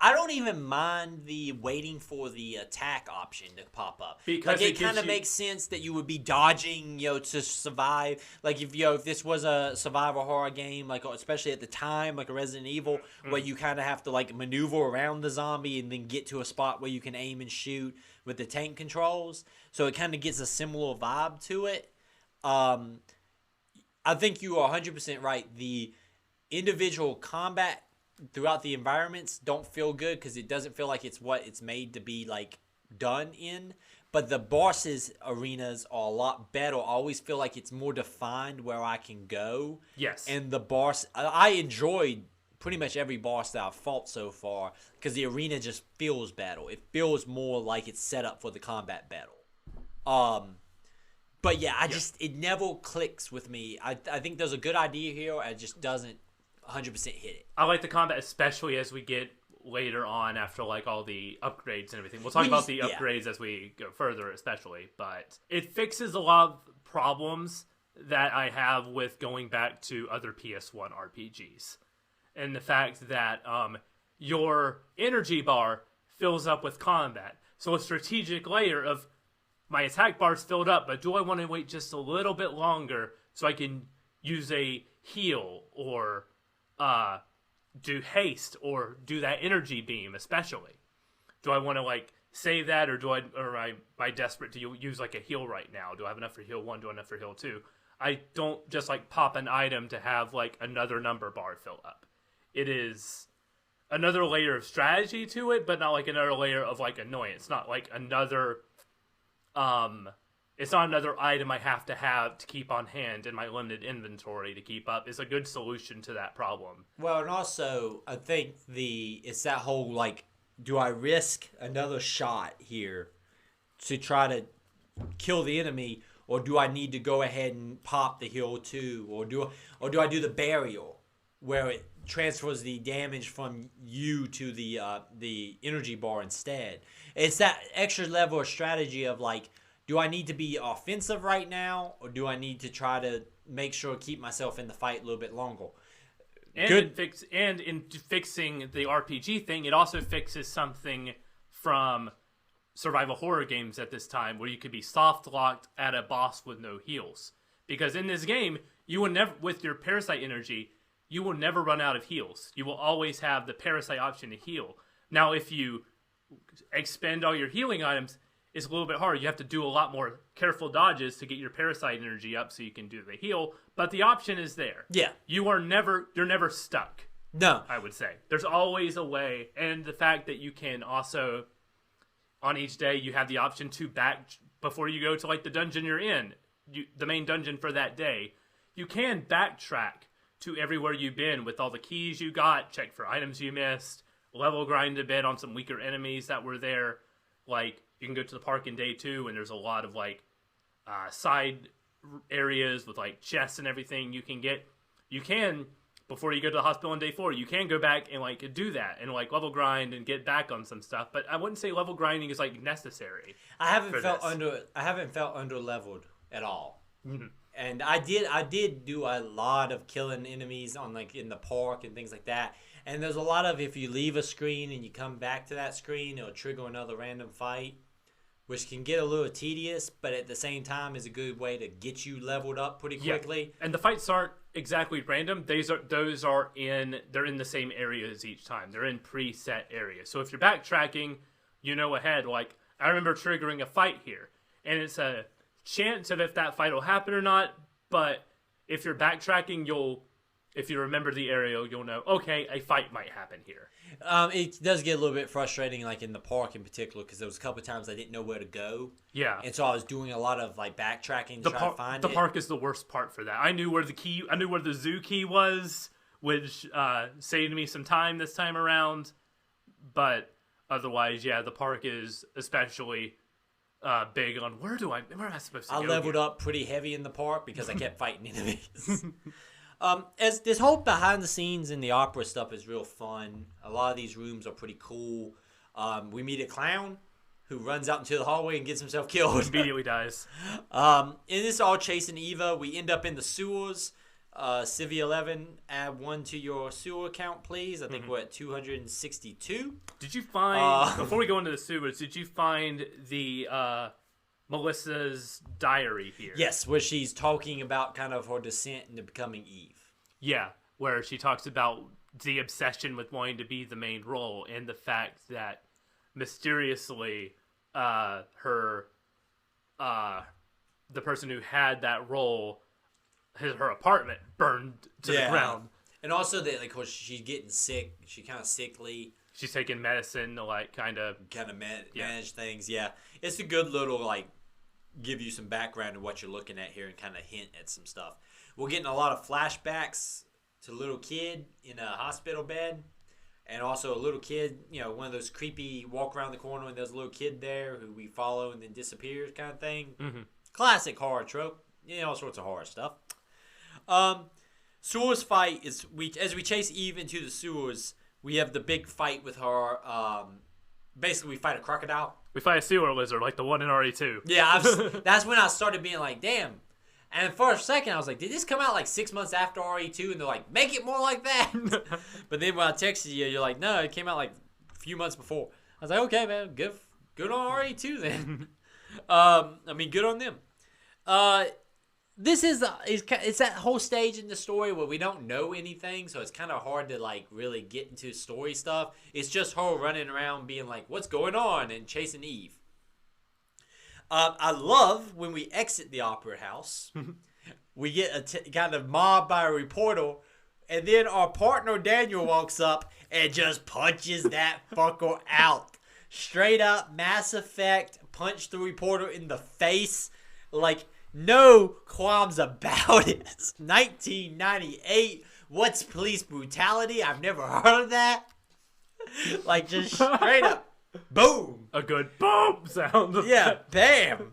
I don't even mind the waiting for the attack option to pop up, because it kind of makes sense that you would be dodging, to survive. Like if this was a survival horror game, like especially at the time, like a Resident Evil, where you kind of have to like maneuver around the zombie and then get to a spot where you can aim and shoot with the tank controls. So it kind of gets a similar vibe to it. I think you are 100% right. The individual combat throughout the environments don't feel good because it doesn't feel like it's what it's made to be like done in. But the bosses arenas are a lot better. I always feel like it's more defined where I can go. Yes. And the boss, I enjoyed pretty much every boss that I've fought so far because the arena just feels better. It feels more like it's set up for the combat battle. But yeah, it never clicks with me. I think there's a good idea here. It just doesn't 100% hit it. I like the combat, especially as we get later on after like all the upgrades and everything. We'll talk about the upgrades as we go further, especially. But it fixes a lot of problems that I have with going back to other PS1 RPGs. And the fact that your energy bar fills up with combat. So a strategic layer of my attack bar's filled up, but do I want to wait just a little bit longer so I can use a heal or do haste or do that energy beam especially? Do I want to like save that, or am I desperate to use like a heal right now? Do I have enough for heal 1? Do I have enough for heal 2? I don't just like pop an item to have like another number bar fill up. It is another layer of strategy to it, but not like another layer of like annoyance. Not like another it's not another item I have to keep on hand in my limited inventory to keep up. Is a good solution to that problem. Well, and also I think it's that whole like, do I risk another shot here to try to kill the enemy, or do I need to go ahead and pop the heal 2, or do I do the burial where it transfers the damage from you to the energy bar instead? It's that extra level of strategy of like, do I need to be offensive right now, or do I need to try to make sure keep myself in the fight a little bit longer? And in fixing the RPG thing, it also fixes something from survival horror games at this time, where you could be soft locked at a boss with no heals. Because in this game, you will never, with your parasite energy, you will never run out of heals. You will always have the parasite option to heal. Now, if you expend all your healing items, it's a little bit hard. You have to do a lot more careful dodges to get your parasite energy up so you can do the heal. But the option is there. Yeah. You're never stuck. No. I would say. There's always a way. And the fact that you can also, on each day, you have the option to before you go to like the dungeon you're in, the main dungeon for that day, you can backtrack to everywhere you've been with all the keys you got, check for items you missed, level grind a bit on some weaker enemies that were there. Like, you can go to the park in day 2, and there's a lot of like side areas with like chests and everything you can get. You can, before you go to the hospital on day 4, you can go back and like do that and like level grind and get back on some stuff. But I wouldn't say level grinding is like necessary. I haven't felt under leveled at all. Mm-hmm. And I did do a lot of killing enemies on like in the park and things like that. And there's a lot of, if you leave a screen and you come back to that screen, it'll trigger another random fight, which can get a little tedious, but at the same time is a good way to get you leveled up pretty quickly. Yeah. And the fights aren't exactly random. They're in the same areas each time. They're in preset areas. So if you're backtracking, you know ahead, like, I remember triggering a fight here. And it's a chance of if that fight will happen or not, but if you're backtracking, if you remember the area, you'll know, okay, a fight might happen here. It does get a little bit frustrating, like in the park in particular, because there was a couple of times I didn't know where to go. Yeah. And so I was doing a lot of like backtracking to try to find it. The park is the worst part for that. I knew where the zoo key was, which saved me some time this time around. But otherwise, yeah, the park is especially big on where am I supposed to go? I leveled up pretty heavy in the park because I kept fighting enemies. As this whole behind the scenes in the opera stuff is real fun. A lot of these rooms are pretty cool. We meet a clown who runs out into the hallway and gets himself killed. Immediately dies. And this is all chasing Eva. We end up in the sewers. Civi 11, add 1 to your sewer account, please. I think we're at 262. Did you find, before we go into the sewers, did you find the Melissa's diary here? Yes, where she's talking about kind of her descent into becoming Eve. Yeah, where she talks about the obsession with wanting to be the main role and the fact that mysteriously the person who had that role, her apartment burned to the ground. And also that, like, course, she's getting sick. She's kind of sickly. She's taking medicine to, like, kind of manage things. Yeah, it's a good little, like, give you some background to what you're looking at here and kind of hint at some stuff. We're getting a lot of flashbacks to a little kid in a hospital bed. And also a little kid, one of those creepy walk around the corner and there's a little kid there who we follow and then disappears kind of thing. Mm-hmm. Classic horror trope. All sorts of horror stuff. Sewers fight is as we chase Eve into the sewers, we have the big fight with her. Basically, we fight a crocodile. We fight a sewer lizard like the one in RE2. Yeah, that's when I started being like, damn. And for a second, I was like, did this come out like 6 months after RE2? And they're like, make it more like that. But then when I texted you, you're like, no, it came out like a few months before. I was like, okay, man, good on RE2 then. Good on them. This is it's that whole stage in the story where we don't know anything, so it's kind of hard to like really get into story stuff. It's just her running around being like, what's going on, and chasing Eve. I love when we exit the opera house, we get kind of mobbed by a reporter, and then our partner Daniel walks up and just punches that fucker out. Straight up Mass Effect, punch the reporter in the face, like no qualms about it. It's 1998. What's police brutality? I've never heard of that. Like just straight up. Boom! A good boom sound. Yeah, bam!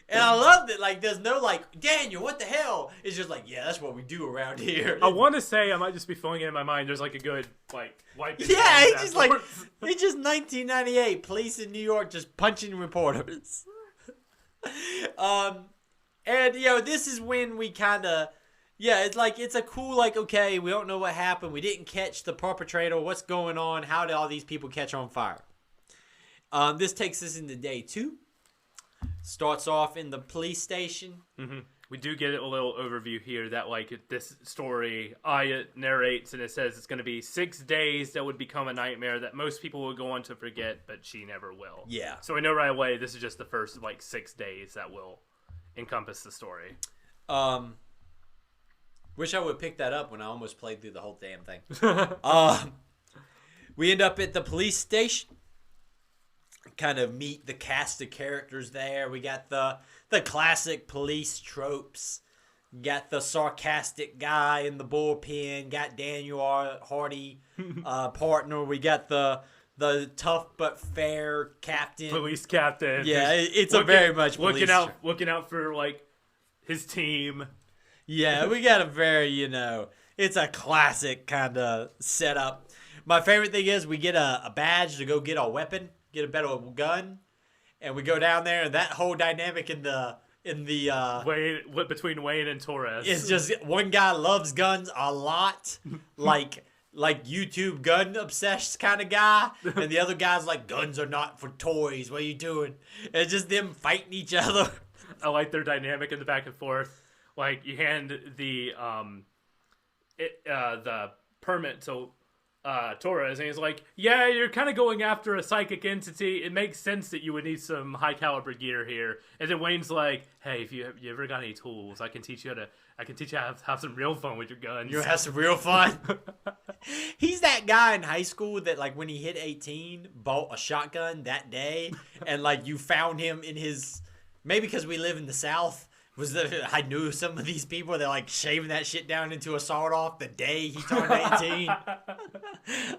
And I love that, like, there's no, like, Daniel, what the hell? It's just like, yeah, that's what we do around here. I want to say, I might just be filling it in my mind, there's, like, a good, like, wipe. Yeah, it's just, like, it's just 1998. Police in New York just punching reporters. And, this is when we kind of, it's like, it's a cool, like, okay, we don't know what happened. We didn't catch the perpetrator. What's going on? How did all these people catch on fire? This takes us into day 2. Starts off in the police station. Mm-hmm. We do get a little overview here that, like, this story, Aya narrates, and it says it's going to be 6 days that would become a nightmare that most people will go on to forget, but she never will. Yeah. So we know right away this is just the first, like, 6 days that will encompass the story. Wish I would have picked that up when I almost played through the whole damn thing. We end up at the police station. Kind of meet the cast of characters there. We got the classic police tropes. Got the sarcastic guy in the bullpen. Got Daniel, our Hardy partner. We got the tough but fair captain. Police captain. Yeah, it's a very much looking out for like his team. Yeah, we got a very it's a classic kind of setup. My favorite thing is we get a badge to go get our weapon. Get a better gun, and we go down there, and that whole dynamic in the between Wayne and Torres. It's just one guy loves guns a lot, like YouTube gun obsessed kind of guy, and the other guy's like, guns are not for toys. What are you doing? And it's just them fighting each other. I like their dynamic in the back and forth. Like you hand the permit to Torres, and he's like, yeah, you're kind of going after a psychic entity. It makes sense that you would need some high caliber gear here. And then Wayne's like, hey, if you ever got any tools, I can teach you how to have some real fun with your guns. You have some real fun. He's that guy in high school that, like, when he hit 18, bought a shotgun that day, and, like, you found him in his... Maybe because we live in the South, I knew some of these people that, like, shaving that shit down into a sawed-off the day he turned 18.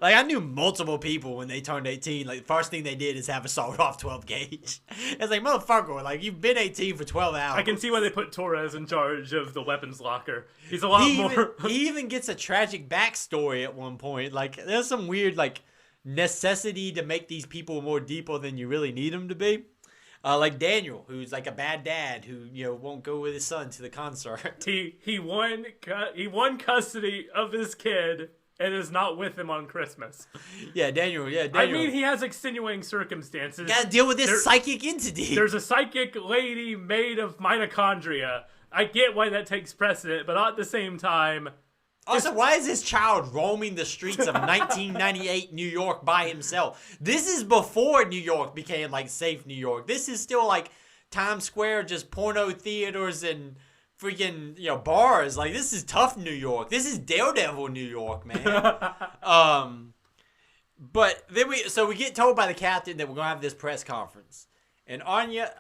Like, I knew multiple people when they turned 18. Like, the first thing they did is have a sawed-off 12 gauge. It's like, motherfucker, like, you've been 18 for 12 hours. I can see why they put Torres in charge of the weapons locker. He's a lot more... He even gets a tragic backstory at one point. Like, there's some weird, like, necessity to make these people more deeper than you really need them to be. Like Daniel, who's like a bad dad who, you know, won't go with his son to the concert. He won custody of his kid and is not with him on Christmas. Yeah, Daniel. I mean, he has extenuating circumstances. Gotta deal with this psychic entity. There's a psychic lady made of mitochondria. I get why that takes precedent, but at the same time... Also, why is this child roaming the streets of 1998 New York by himself? This is before New York became, like, safe New York. This is still, like, Times Square, just porno theaters and freaking, you know, bars. Like, this is tough New York. This is Daredevil New York, man. But then we get told by the captain that we're going to have this press conference. And Anya,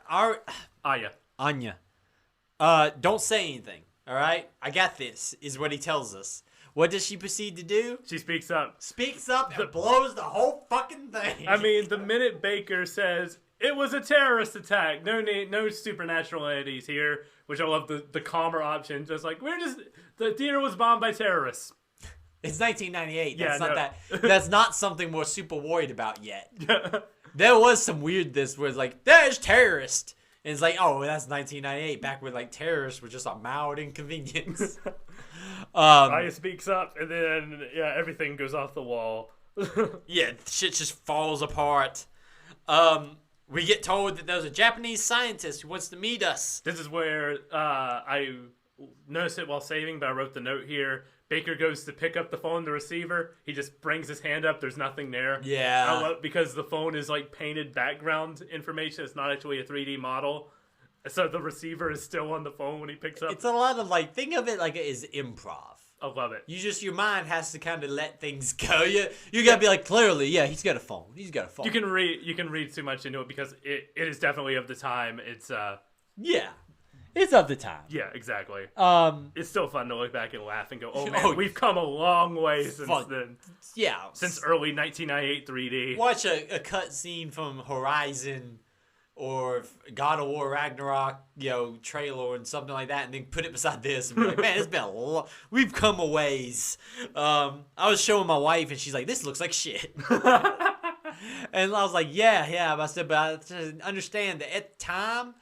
don't say anything. All right? I got this, is what he tells us. What does she proceed to do? She speaks up. Speaks up and blows the whole fucking thing. I mean, the minute Baker says, it was a terrorist attack, no supernatural entities here, which I love the calmer option. Just like, the theater was bombed by terrorists. It's 1998. Yeah, That's not something we're super worried about yet. There was some weirdness where it's like, there's terrorists. And it's like, oh, that's 1998, back when, like, terrorists were just a mild inconvenience. Aya speaks up, and then, yeah, everything goes off the wall. Yeah, shit just falls apart. We get told that there's a Japanese scientist who wants to meet us. This is where I noticed it while saving, but I wrote the note here. Baker goes to pick up the phone, the receiver. He just brings his hand up. There's nothing there. Yeah. Because the phone is like painted background information. It's not actually a 3D model. So the receiver is still on the phone when he picks up. It's a lot of, like, think of it like it is improv. I love it. Your mind has to kind of let things go. You gotta be like, clearly, yeah, he's got a phone. He's got a phone. You can read too much into it because it is definitely of the time. It's yeah. It's of the time. Yeah, exactly. It's still fun to look back and laugh and go, oh man, we've come a long way since then. Yeah. Since early 1998 3D. Watch a cut scene from Horizon or God of War Ragnarok, you know, trailer and something like that, and then put it beside this and be like, man, it's been we've come a ways. I was showing my wife and she's like, this looks like shit. And I was like, yeah. I said, but I understand that at the time,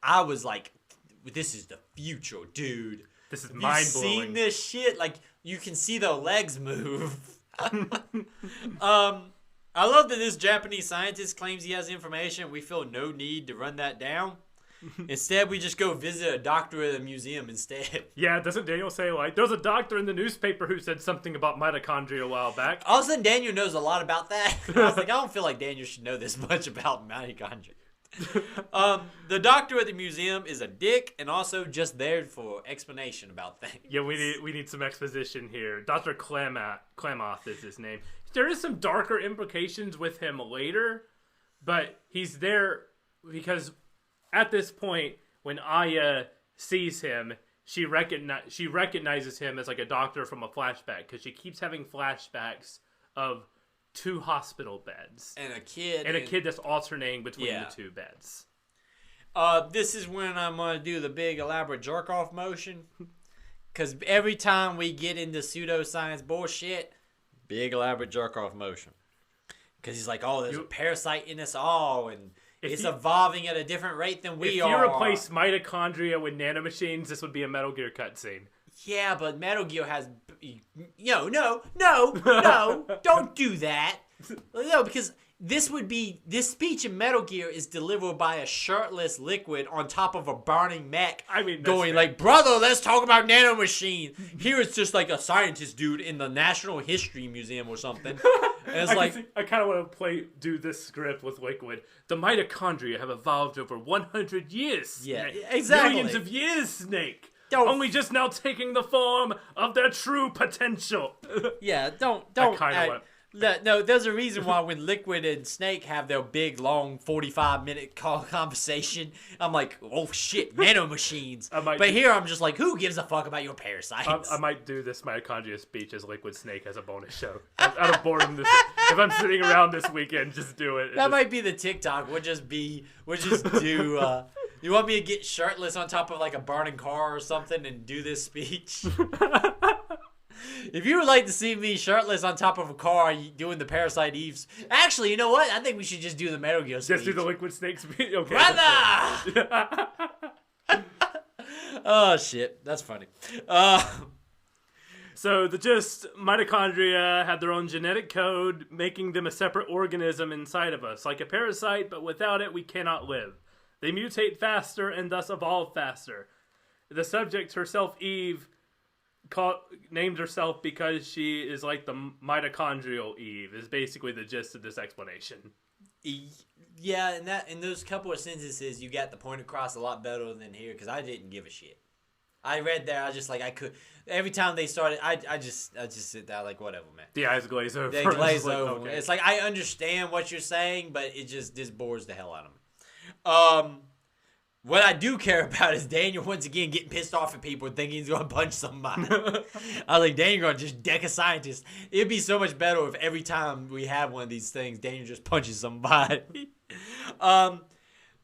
I was like, this is the future, dude. This is mind-blowing. Seen this shit? Like, you can see their legs move. I love that this Japanese scientist claims he has information. We feel no need to run that down. Instead, we just go visit a doctor at a museum instead. Yeah, doesn't Daniel say, like, there's a doctor in the newspaper who said something about mitochondria a while back? All of a sudden, Daniel knows a lot about that. I was like, I don't feel like Daniel should know this much about mitochondria. The doctor at the museum is a dick and also just there for explanation about things. Yeah, we need some exposition here. Dr. Klamoth is his name. There is some darker implications with him later, but he's there because at this point, when Aya sees him, she recognizes him as like a doctor from a flashback because she keeps having flashbacks of 2 hospital beds and a kid that's alternating between the 2 beds. This is when I'm gonna do the big elaborate jerk off motion, because every time we get into pseudoscience bullshit, big elaborate jerk off motion, because he's like, oh, there's a parasite in us all and it's evolving at a different rate than we are. If you replace mitochondria with nanomachines, this would be a Metal Gear cutscene. Yeah, but Metal Gear has... No, don't do that. No, because this speech in Metal Gear is delivered by a shirtless Liquid on top of a burning mech. I mean, going like, brother, let's talk about nanomachines. Here it's just like a scientist dude in the National History Museum or something. And it's I kind of want to do this script with Liquid. The mitochondria have evolved over 100 years. Yeah, Snake. exactly. Millions of years, Snake. Don't- Only just now taking the form of their true potential. Yeah, don't. I kinda want- No, there's a reason why when Liquid and Snake have their big, long, 45-minute conversation, I'm like, oh shit, nanomachines. But here I'm just like, who gives a fuck about your parasites? I might do this mitochondria speech as Liquid Snake as a bonus show. Out of boredom, if I'm sitting around this weekend, just do it. That might be the TikTok. We'll just do. You want me to get shirtless on top of like a burning car or something and do this speech? If you would like to see me shirtless on top of a car doing the Parasite Eves, actually, you know what? I think we should just do the Metal Gear speech. Just do the Liquid Snake speech. Okay, brother! Oh shit, that's funny. So the mitochondria have their own genetic code, making them a separate organism inside of us, like a parasite, but without it, we cannot live. They mutate faster and thus evolve faster. The subject herself, Eve, named herself because she is like the mitochondrial Eve, is basically the gist of this explanation. Yeah, and in those couple of sentences, you got the point across a lot better than here, because I didn't give a shit. I read there, I was just like, I could. Every time they started, I just sit there like, whatever, man. The eyes glaze over. They glaze over. Okay. It's like, I understand what you're saying, but it just bores the hell out of me. What I do care about is Daniel once again getting pissed off at people and thinking he's going to punch somebody. I was like, Daniel going to just deck a scientist. It'd be so much better if every time we have one of these things, Daniel just punches somebody.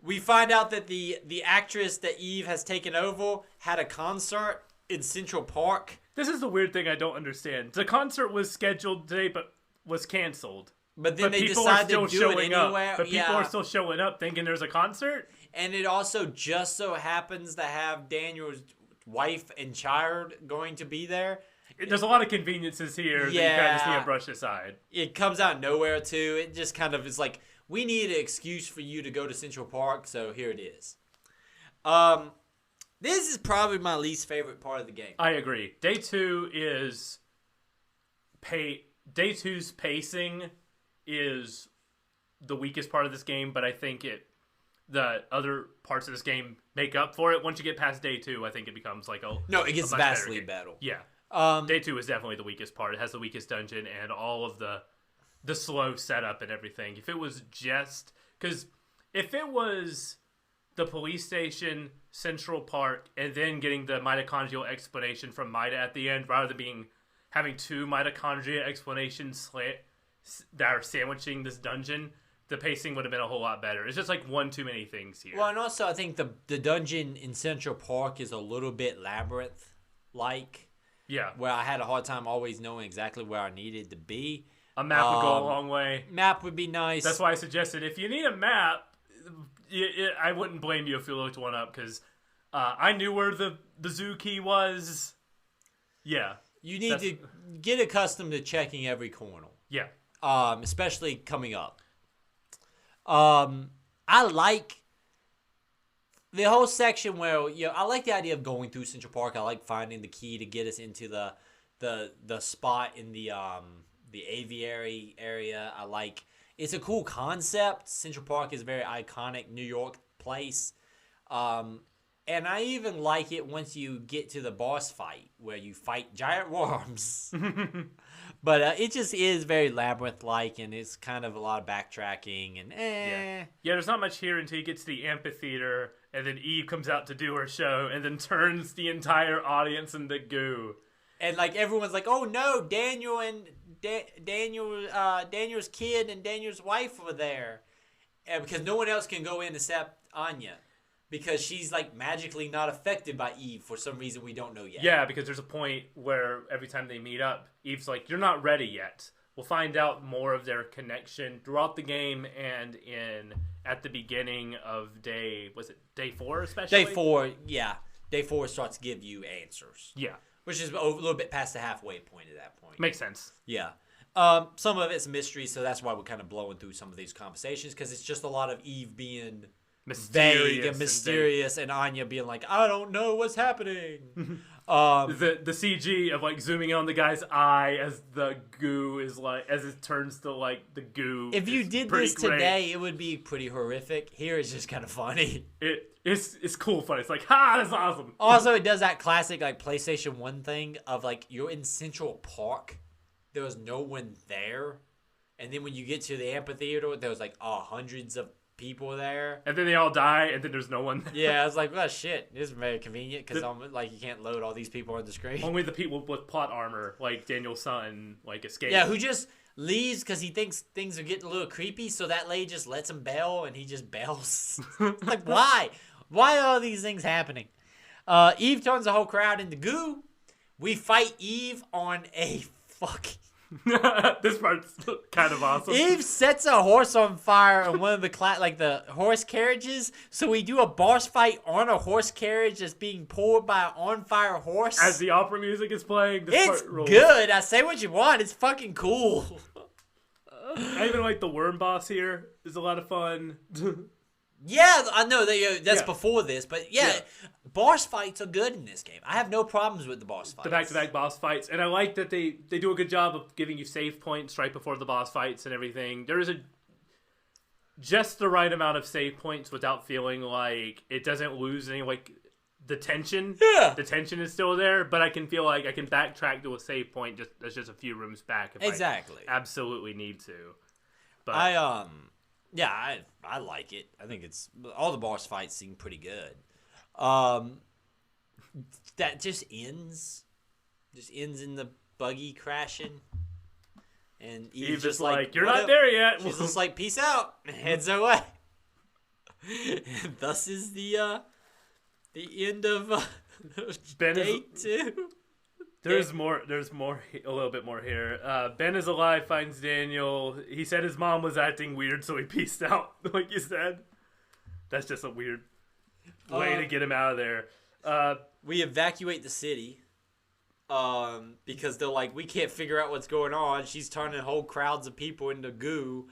We find out that the actress that Eve has taken over had a concert in Central Park. This is the weird thing I don't understand. The concert was scheduled today, but was canceled. But then they decided to do it anyway. But people are still showing up thinking there's a concert. And it also just so happens to have Daniel's wife and child going to be there. There's a lot of conveniences here that you kind of just need to brush aside. It comes out of nowhere, too. It just kind of is like, we need an excuse for you to go to Central Park, so here it is. This is probably my least favorite part of the game. I agree. Day 2's pacing is the weakest part of this game, but I think the other parts of this game make up for it. Once you get past day 2, I think it becomes like it gets vastly better. Yeah. Day 2 is definitely the weakest part. It has the weakest dungeon and all of the slow setup and everything. If it was the police station, Central Park, and then getting the mitochondrial explanation from Mida at the end, rather than having two mitochondria explanations that are sandwiching this dungeon, the pacing would have been a whole lot better. It's just like one too many things here. Well, and also I think the dungeon in Central Park is a little bit labyrinth-like. Yeah. Where I had a hard time always knowing exactly where I needed to be. A map would go a long way. Map would be nice. That's why I suggested if you need a map, I wouldn't blame you if you looked one up, because I knew where the zoo key was. Yeah. You need to get accustomed to checking every corner. Yeah. Especially coming up. I like the whole section where I like the idea of going through Central Park. I like finding the key to get us into the spot in the aviary area. It's a cool concept. Central Park is a very iconic New York place. And I even like it once you get to the boss fight where you fight giant worms. But it just is very labyrinth-like, and it's kind of a lot of backtracking and Yeah, there's not much here until you get to the amphitheater, and then Eve comes out to do her show, and then turns the entire audience into goo. And like everyone's like, "Oh no, Daniel and Daniel's kid and Daniel's wife were there," and because no one else can go in except Anya. Because she's like magically not affected by Eve for some reason we don't know yet. Yeah, because there's a point where every time they meet up, Eve's like, "You're not ready yet." We'll find out more of their connection throughout the game and at the beginning of day 4 especially? Day 4, yeah. Day 4 starts to give you answers. Yeah. Which is a little bit past the halfway point at that point. Makes sense. Yeah. Some of it's mystery, so that's why we're kind of blowing through some of these conversations, because it's just a lot of Eve being vague and mysterious, and Anya being like, I don't know what's happening. The CG of like zooming in on the guy's eye as the goo is like, as it turns to like the goo. If you did this today, it would be pretty horrific. Here it's just kind of funny. It's cool fun. It's like, ha, that's awesome. Also, it does that classic like PlayStation 1 thing of like you're in Central Park. There was no one there. And then when you get to the amphitheater, there was like hundreds of people there. And then they all die, and then there's no one there. Yeah, I was like, well, shit. This is very convenient because like you can't load all these people on the screen. Only the people with plot armor, like Daniel's son, like escape. Yeah, who just leaves because he thinks things are getting a little creepy, so that lady just lets him bail, and he just bails. Like, why? Why are all these things happening? Eve turns the whole crowd into goo. We fight Eve on a fucking... This part's kind of awesome. Eve sets a horse on fire in one of the the horse carriages. So we do a boss fight on a horse carriage that's being pulled by an on-fire horse. As the opera music is playing, it's good. I say what you want. It's fucking cool. I even like the worm boss here. It's a lot of fun. Yeah, I know that's before this, but boss fights are good in this game. I have no problems with the boss fights. The back-to-back boss fights, and I like that they do a good job of giving you save points right before the boss fights and everything. There is just the right amount of save points without feeling like it doesn't lose any like the tension. Yeah, the tension is still there, but I can feel like I can backtrack to a save point that's just a few rooms back if exactly. I absolutely need to. But yeah, I like it. I think it's all the boss fights seem pretty good. That just ends in the buggy crashing, and Eve's just like, "You're not there yet." She's just like, "Peace out," and heads away. And thus is the end of day 2. There's more. There's more. A little bit more here. Ben is alive. Finds Daniel. He said his mom was acting weird, so he peaced out. Like you said, that's just a weird way to get him out of there. We evacuate the city. Because they're like, we can't figure out what's going on. She's turning whole crowds of people into goo.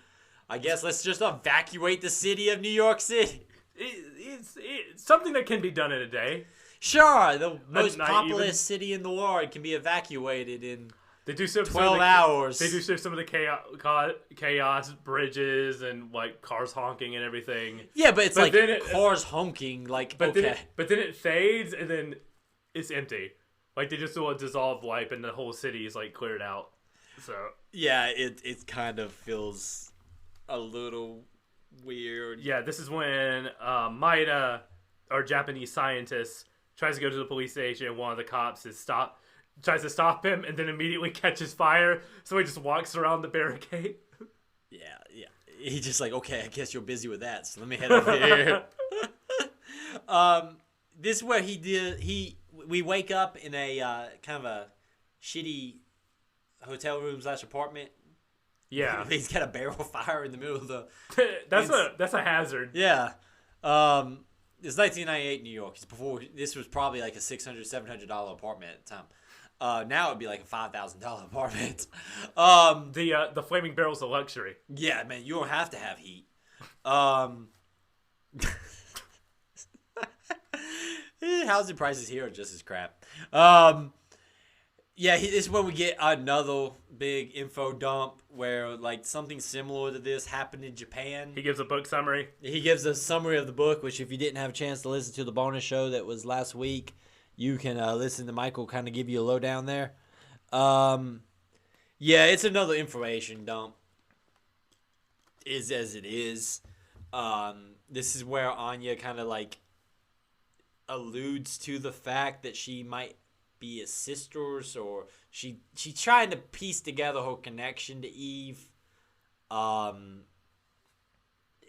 I guess let's just evacuate the city of New York City. It's something that can be done in a day. Sure, the most populous city in the world can be evacuated in they do 12 hours. They do some of the chaos, bridges, and like cars honking and everything. Yeah, but it's like cars honking. Like, but then it fades, and then it's empty. Like they just do a dissolved light, and the whole city is like cleared out. So yeah, it kind of feels a little weird. Yeah, this is when Maida, our Japanese scientist, tries to go to the police station, and one of the cops tries to stop him, and then immediately catches fire. So he just walks around the barricade. Yeah. He's just like, okay, I guess you're busy with that, so let me head over here. This is where we wake up in a kind of a shitty hotel room / apartment. Yeah, he's got a barrel fire in the middle of the. That's a hazard. Yeah, it's 1998 New York. This was probably like a $600, $700 apartment at the time. Now it'd be like a $5,000 apartment. The flaming barrel's a luxury. Yeah, man, you don't have to have heat. Housing prices here are just as crap. Yeah, this is when we get another big info dump where like something similar to this happened in Japan. He gives a book summary. He gives a summary of the book, which if you didn't have a chance to listen to the bonus show that was last week, you can listen to Michael kind of give you a lowdown there. Yeah, it's another information dump. Is as it is. This is where Anya kind of like alludes to the fact that she might be a sisters, or she's trying to piece together her connection to Eve.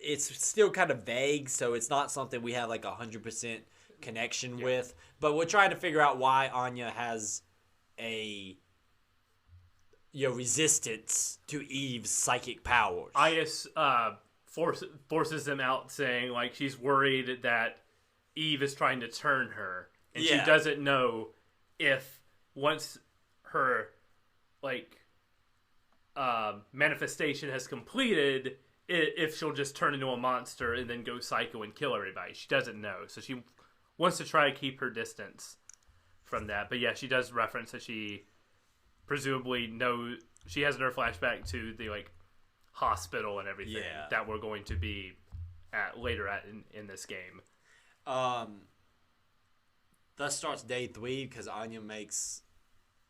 It's still kind of vague, so it's not something we have like 100% connection with, but we're trying to figure out why Anya has a resistance to Eve's psychic powers. Ias forces them out, saying like she's worried that Eve is trying to turn her, and she doesn't know if once her like manifestation has completed, if she'll just turn into a monster and then go psycho and kill everybody. She doesn't know, so she wants to try to keep her distance from that. But yeah, she does reference that she presumably knows, she has her flashback to the like hospital and everything that we're going to be at later in this game. Thus starts day 3 because Anya makes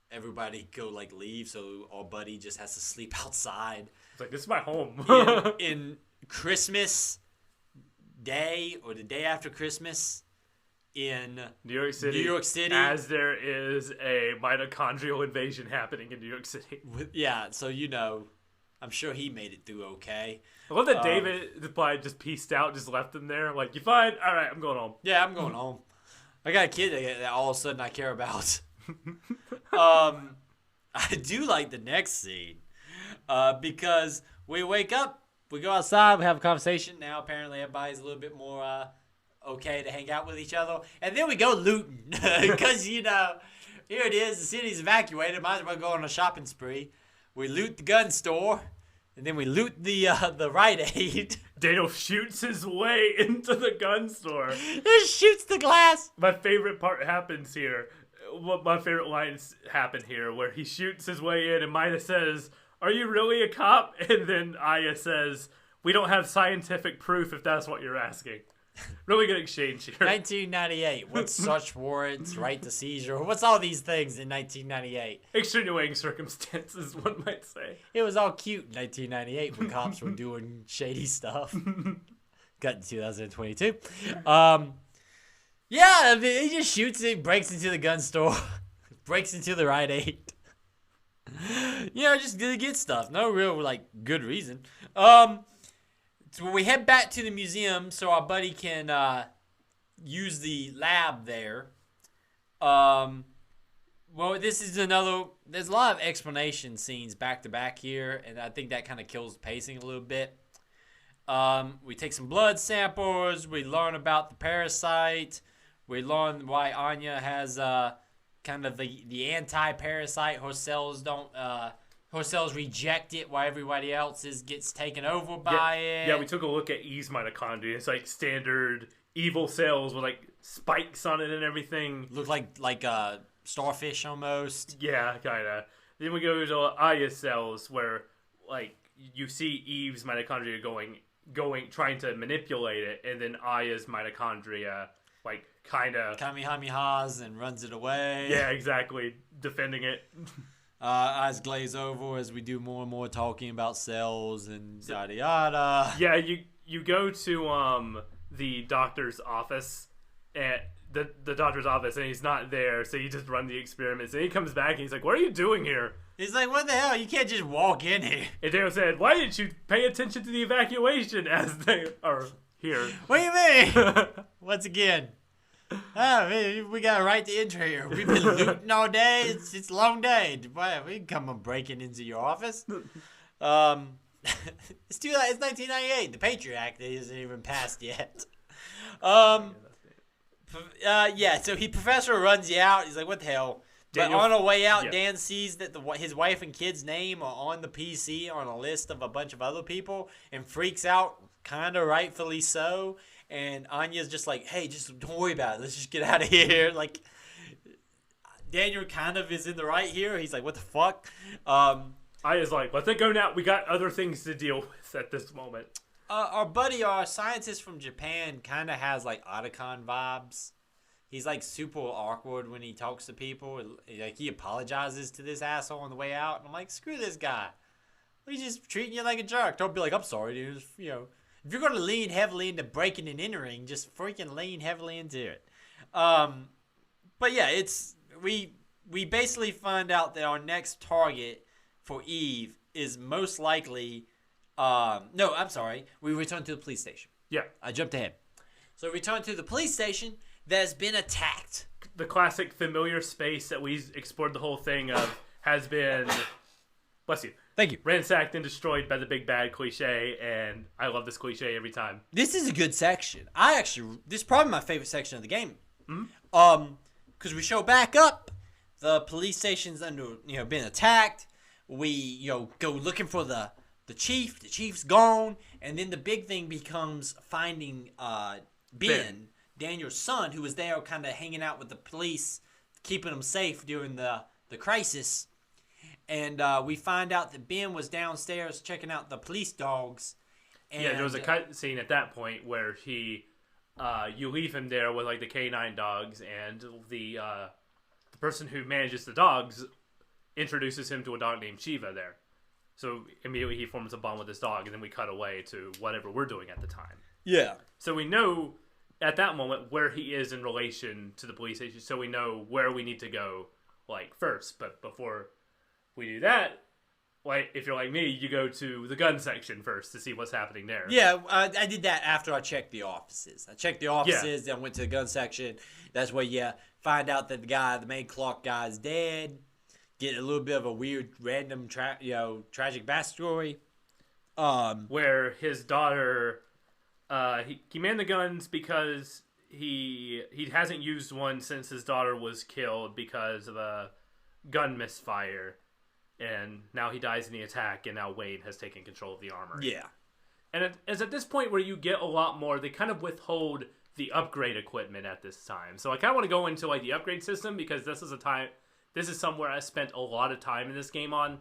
everybody go like leave, so our buddy just has to sleep outside. It's like, this is my home. in Christmas Day or the day after Christmas in New York City, as there is a mitochondrial invasion happening in New York City. Yeah, so I'm sure he made it through okay. I love that David probably just pieced out, just left him there. Like, you fine? All right, I'm going home. Yeah, I'm going home. I got a kid that all of a sudden I care about. I do like the next scene because we wake up, we go outside, we have a conversation. Now apparently everybody's a little bit more okay to hang out with each other. And then we go looting because, here it is. The city's evacuated. Might as well go on a shopping spree. We loot the gun store. And then we loot the Rite Aid. Daniel shoots his way into the gun store. Just shoots the glass. My favorite part happens here. My favorite lines happen here, where he shoots his way in and Mida says, "Are you really a cop?" And then Aya says, "We don't have scientific proof if that's what you're asking." Really good exchange here. 1998. What's search warrants, right to seizure? What's all these things in 1998? Extenuating circumstances, one might say. It was all cute in 1998 when cops were doing shady stuff. Got in 2022. Yeah, I mean, he just shoots it, breaks into the gun store, breaks into the Rite Aid. Just to get stuff. No real, good reason. So we head back to the museum so our buddy can use the lab there. Well, this is there's a lot of explanation scenes back to back here, and I think that kind of kills the pacing a little bit. We take some blood samples. We learn about the parasite. We learn why Anya has kind of the anti-parasite. Her cells don't... her cells reject it while everybody else gets taken over by it. Yeah, we took a look at Eve's mitochondria. It's like standard evil cells with spikes on it and everything. Look like starfish almost. Yeah, kind of. Then we go to Aya's cells where you see Eve's mitochondria trying to manipulate it, and then Aya's mitochondria kind of Kamehamehas and runs it away. Yeah, exactly. Defending it. Eyes glaze over as we do more and more talking about cells and yada yada. Yeah, you go to the doctor's office, and the doctor's office, and he's not there, so you just run the experiments, and he comes back and he's like, "What are you doing here?" He's like, "What the hell? You can't just walk in here." And Daniel said, "Why didn't you pay attention to the evacuation as they are here?" What do you mean? Once again. We got a right to enter here. We've been looting all day. It's a long day. We can come breaking into your office. It's 1998. The Patriot Act isn't even passed yet. So Professor runs you out. He's like, "What the hell?" Daniel, but on the way out, Dan sees that his wife and kid's name are on the PC on a list of a bunch of other people and freaks out, kind of rightfully so. And Anya's just like, "Hey, just don't worry about it. Let's just get out of here." Daniel kind of is in the right here. He's like, "What the fuck?" Aya's like, "Let it go now. We got other things to deal with at this moment." Our buddy, our scientist from Japan, kind of has Otacon vibes. He's super awkward when he talks to people. He apologizes to this asshole on the way out. And I'm like, screw this guy. He's just treating you like a jerk. Don't be like, "I'm sorry, dude." If you're going to lean heavily into breaking and entering, just freaking lean heavily into it. But yeah, we basically find out that our next target for Eve is most likely... no, I'm sorry. We return to the police station. Yeah. I jumped ahead. So we return to the police station that has been attacked. The classic familiar space that we explored the whole thing of has been... Bless you. Thank you. Ransacked and destroyed by the big bad cliche, and I love this cliche every time. This is a good section. This is probably my favorite section of the game. Mm-hmm. Because we show back up, the police station's been attacked. we go looking for the chief. The chief's gone, and then the big thing becomes finding Ben, Daniel's son, who was there kind of hanging out with the police, keeping them safe during the crisis. And we find out that Ben was downstairs checking out the police dogs. And there was a cut scene at that point where he, you leave him there with like the canine dogs, and the person who manages the dogs introduces him to a dog named Shiva there. So immediately he forms a bond with this dog, and then we cut away to whatever we're doing at the time. Yeah. So we know at that moment where he is in relation to the police station, so we know where we need to go like first. But before we do that, like if you're like me, you go to the gun section first to see what's happening there. Yeah, I did that after I checked the offices. I checked the offices, then went to the gun section. That's where you find out that the main clock guy is dead. Get a little bit of a weird, random, tragic backstory. Where his daughter, he manned the guns because he hasn't used one since his daughter was killed because of a gun misfire. And now he dies in the attack, and now Wayne has taken control of the armory. Yeah. And it's at this point where you get a lot more. They kind of withhold the upgrade equipment at this time. So I kind of want to go into like the upgrade system, because this is somewhere I spent a lot of time in this game on.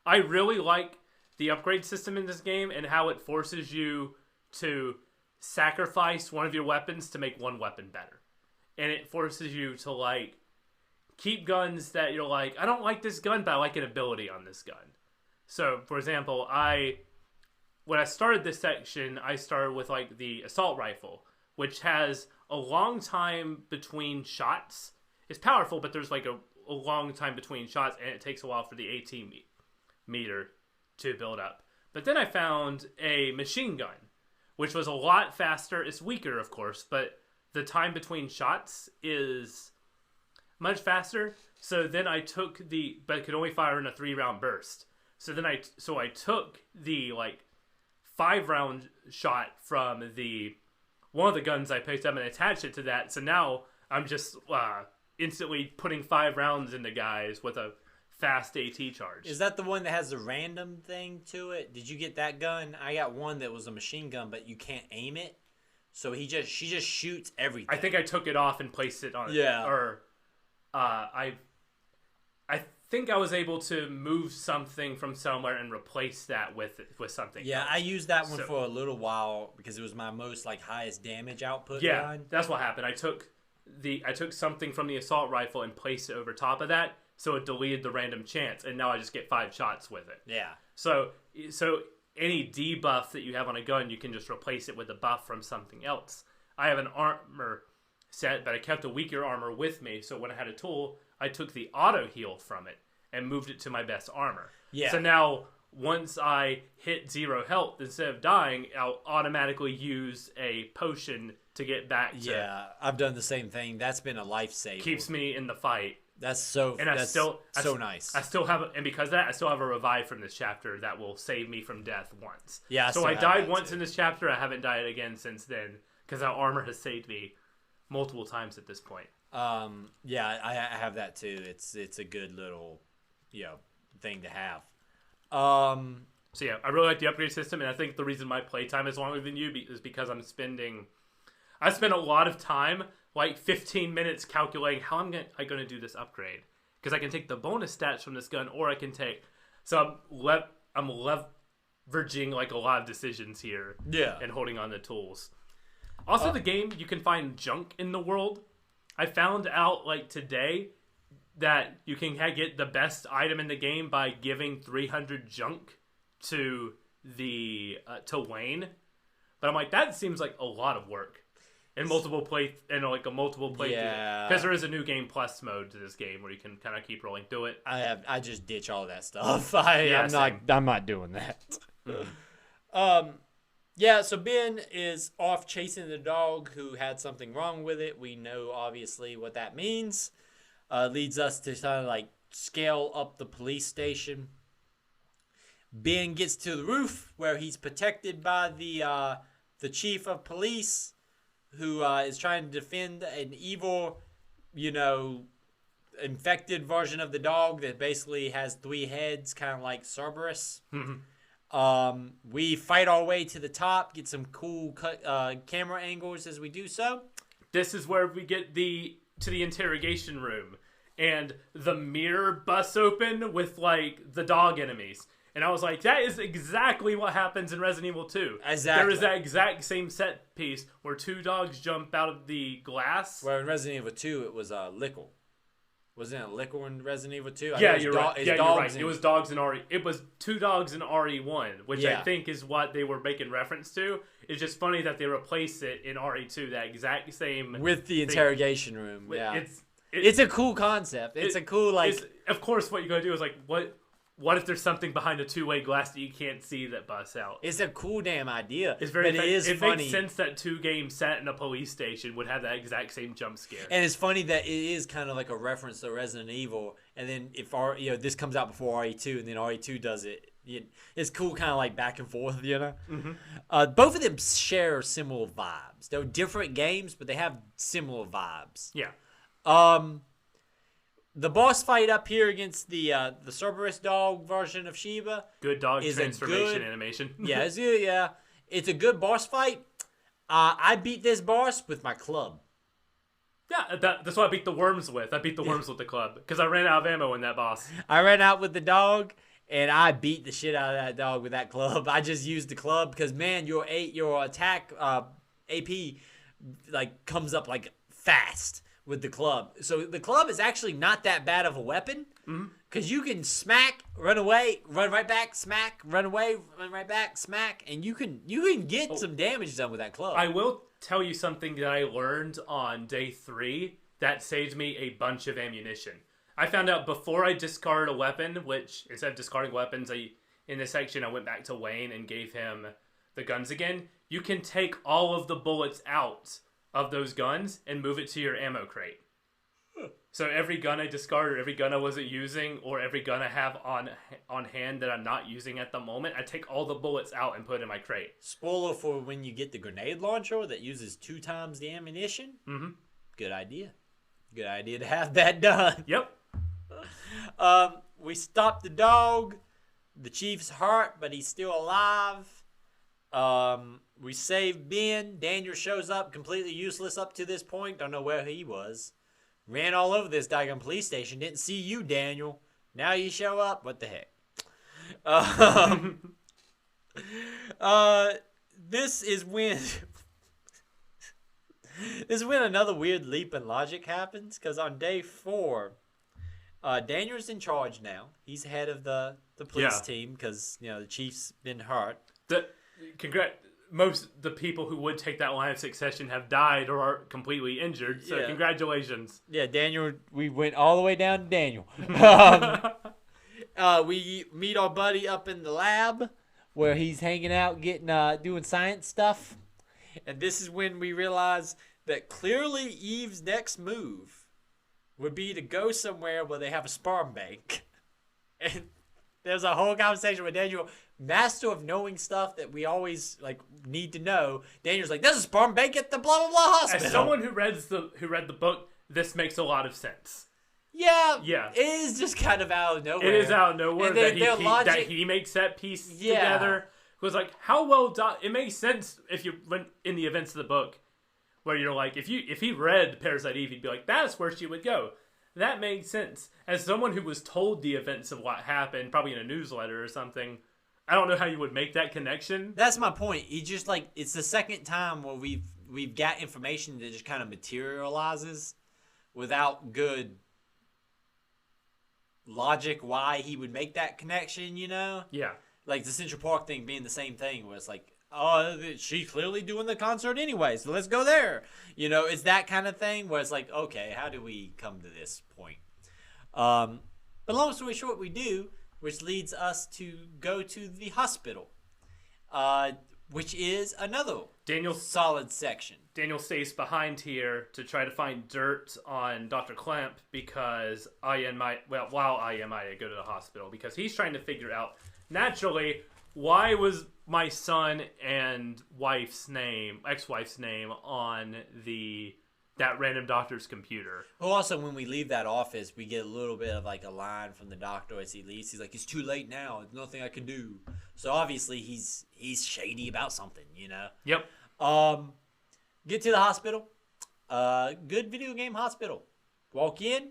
I really like the upgrade system in this game and how it forces you to sacrifice one of your weapons to make one weapon better. And it forces you to like keep guns that you're like, I don't like this gun, but I like an ability on this gun. So, for example, when I started this section, I started with like the assault rifle, which has a long time between shots. It's powerful, but there's like a long time between shots, and it takes a while for the AT meter to build up. But then I found a machine gun, which was a lot faster. It's weaker, of course, but the time between shots is much faster. So then I took but it could only fire in a 3-round burst. So then I took the like 5-round shot from one of the guns I picked up and attached it to that. So now I'm just instantly putting 5 rounds into guys with a fast AT charge. Is that the one that has the random thing to it? Did you get that gun? I got one that was a machine gun, but you can't aim it. So she just shoots everything. I think I took it off and placed it on. Yeah. Or I think I was able to move something from somewhere and replace that with something. Yeah, I used that one for a little while because it was my most like highest damage output gun. That's what happened. I took something from the assault rifle and placed it over top of that, so it deleted the random chance, and now I just get 5 shots with it. Yeah. So any debuff that you have on a gun, you can just replace it with a buff from something else. I have an armor set, but I kept a weaker armor with me, so when I had a tool, I took the auto heal from it and moved it to my best armor. Yeah. So now, once I hit 0 health, instead of dying, I'll automatically use a potion to get back to... Yeah, I've done the same thing. That's been a lifesaver. Keeps me in the fight. That's so nice. I still have, and because of that, I still have a revive from this chapter that will save me from death once. Yeah. So I died once in this chapter. I haven't died again since then because our armor has saved me multiple times at this point. Yeah, I have that too. It's a good little, thing to have. So yeah, I really like the upgrade system, and I think the reason my playtime is longer than you is because I spend a lot of time, like 15 minutes, calculating how I'm going to do this upgrade, because I can take the bonus stats from this gun, or I can take. So I'm leveraging like a lot of decisions here. Yeah. And holding on to tools. Also, the game, you can find junk in the world. I found out like today that you can get the best item in the game by giving 300 junk to Wayne. But I'm like, that seems like a lot of work. And a multiple play. Yeah. Because there is a new game plus mode to this game where you can kind of keep rolling through it. I just ditch all that stuff. I'm not doing that. Yeah, so Ben is off chasing the dog who had something wrong with it. We know obviously what that means. Leads us to kind of like scale up the police station. Ben gets to the roof where he's protected by the chief of police, who is trying to defend an evil, infected version of the dog that basically has 3 heads, kind of like Cerberus. We fight our way to the top, get some cool camera angles as we do so. This is where we get to the interrogation room, and the mirror busts open with like the dog enemies. And I was like, that is exactly what happens in Resident Evil 2. Exactly. There is that exact same set piece where 2 dogs jump out of the glass. Where in Resident Evil 2, it was Lickle. Wasn't it Lickle in Resident Evil 2? Yeah, you're right. Yeah, you're right. It was dogs in RE. It was 2 dogs in RE1, which I think is what they were making reference to. It's just funny that they replaced it in RE2, that exact same... With the interrogation room, yeah. It's a cool concept. It's a cool, like... Of course, what you're going to do is, like, what if there's something behind a 2-way glass that you can't see that busts out? It's a cool damn idea. It's very but it funny. Makes sense that 2 games set in a police station would have that exact same jump scare. And it's funny that it is kind of like a reference to Resident Evil. And then if this comes out before RE2, and then RE2 does it, it's cool, kind of like back and forth, you know. Both of them share similar vibes. They're different games, but they have similar vibes. Yeah. The boss fight up here against the Cerberus dog version of Sheba. Good dog transformation animation. Yeah, it's good. Yeah, it's a good boss fight. I beat this boss with my club. Yeah, that's what I beat the worms with. I beat the worms with the club because I ran out of ammo in that boss. I ran out with the dog, and I beat the shit out of that dog with that club. I just used the club because, man, your attack AP like comes up like fast with the club. So the club is actually not that bad of a weapon because you can smack, run away, run right back, smack, run away, run right back, smack, and you can get some damage done with that club. I will tell you something that I learned on day 3 that saved me a bunch of ammunition. I found out before I discarded a weapon, which instead of discarding weapons, in this section I went back to Wayne and gave him the guns again. You can take all of the bullets out of those guns and move it to your ammo crate. So every gun I discarded, every gun I wasn't using, or every gun I have on hand that I'm not using at the moment, I take all the bullets out and put it in my crate. Spoiler for when you get the grenade launcher that uses 2 times the ammunition. Good idea. Good idea to have that done. Yep. We stopped the dog. The chief's hurt, but he's still alive. We saved Ben. Daniel shows up, completely useless up to this point. Don't know where he was. Ran all over this daggone police station. Didn't see you, Daniel. Now you show up. What the heck? This is when... this is when another weird leap in logic happens. Because on day 4, Daniel's in charge now. He's head of the police team because, the chief's been hurt. Most the people who would take that line of succession have died or are completely injured. So congratulations. Yeah, Daniel. We went all the way down to Daniel. We meet our buddy up in the lab where he's hanging out, doing science stuff. And this is when we realize that clearly Eve's next move would be to go somewhere where they have a sperm bank. And there's a whole conversation with Daniel, master of knowing stuff that we always need to know. Daniel's like, "There's a sperm bank at the blah blah blah hospital." As someone who read the book, this makes a lot of sense. Yeah. It is just kind of out of nowhere. It is out of nowhere that he makes that piece together. It was like, how well done. It makes sense if you went in the events of the book, where you're like, if he read Parasite Eve, he'd be like, that's where she would go. That makes sense. As someone who was told the events of what happened, probably in a newsletter or something, I don't know how you would make that connection. That's my point. He just it's the second time where we've got information that just kind of materializes without good logic why he would make that connection, Yeah. Like the Central Park thing being the same thing where it's like, oh, she's clearly doing the concert anyway, so let's go there. It's that kind of thing where it's like, okay, how do we come to this point? But long story short, we do, which leads us to go to the hospital, which is another solid section. Daniel stays behind here to try to find dirt on Dr. Clamp because Aya might go to the hospital because he's trying to figure out, naturally, why was my son and ex-wife's name on the that random doctor's computer. Well, also, when we leave that office, we get a little bit of like a line from the doctor as he leaves. He's like, "It's too late now. There's nothing I can do." So obviously, he's shady about something, you know. Yep. Get to the hospital. Good video game hospital. Walk in,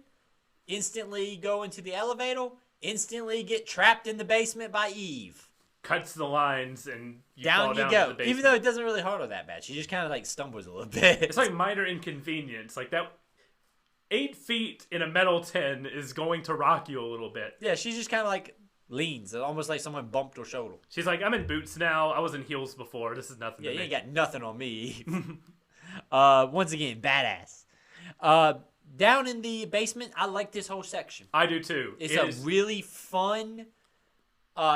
instantly go into the elevator, instantly get trapped in the basement by Eve. Cuts the lines and Down fall you down go. to the basement. Even though it doesn't really hurt her that bad. She just kind of like stumbles a little bit. It's like minor inconvenience. Like that 8 feet in a metal tin is going to rock you a little bit. Yeah, she just kind of like leans, almost like someone bumped her shoulder. She's like, I'm in boots now. I was in heels before. This is nothing Yeah, to you me. ain't got nothing on me. Once again, badass. Down in the basement, I like this whole section. I do too. It's really fun.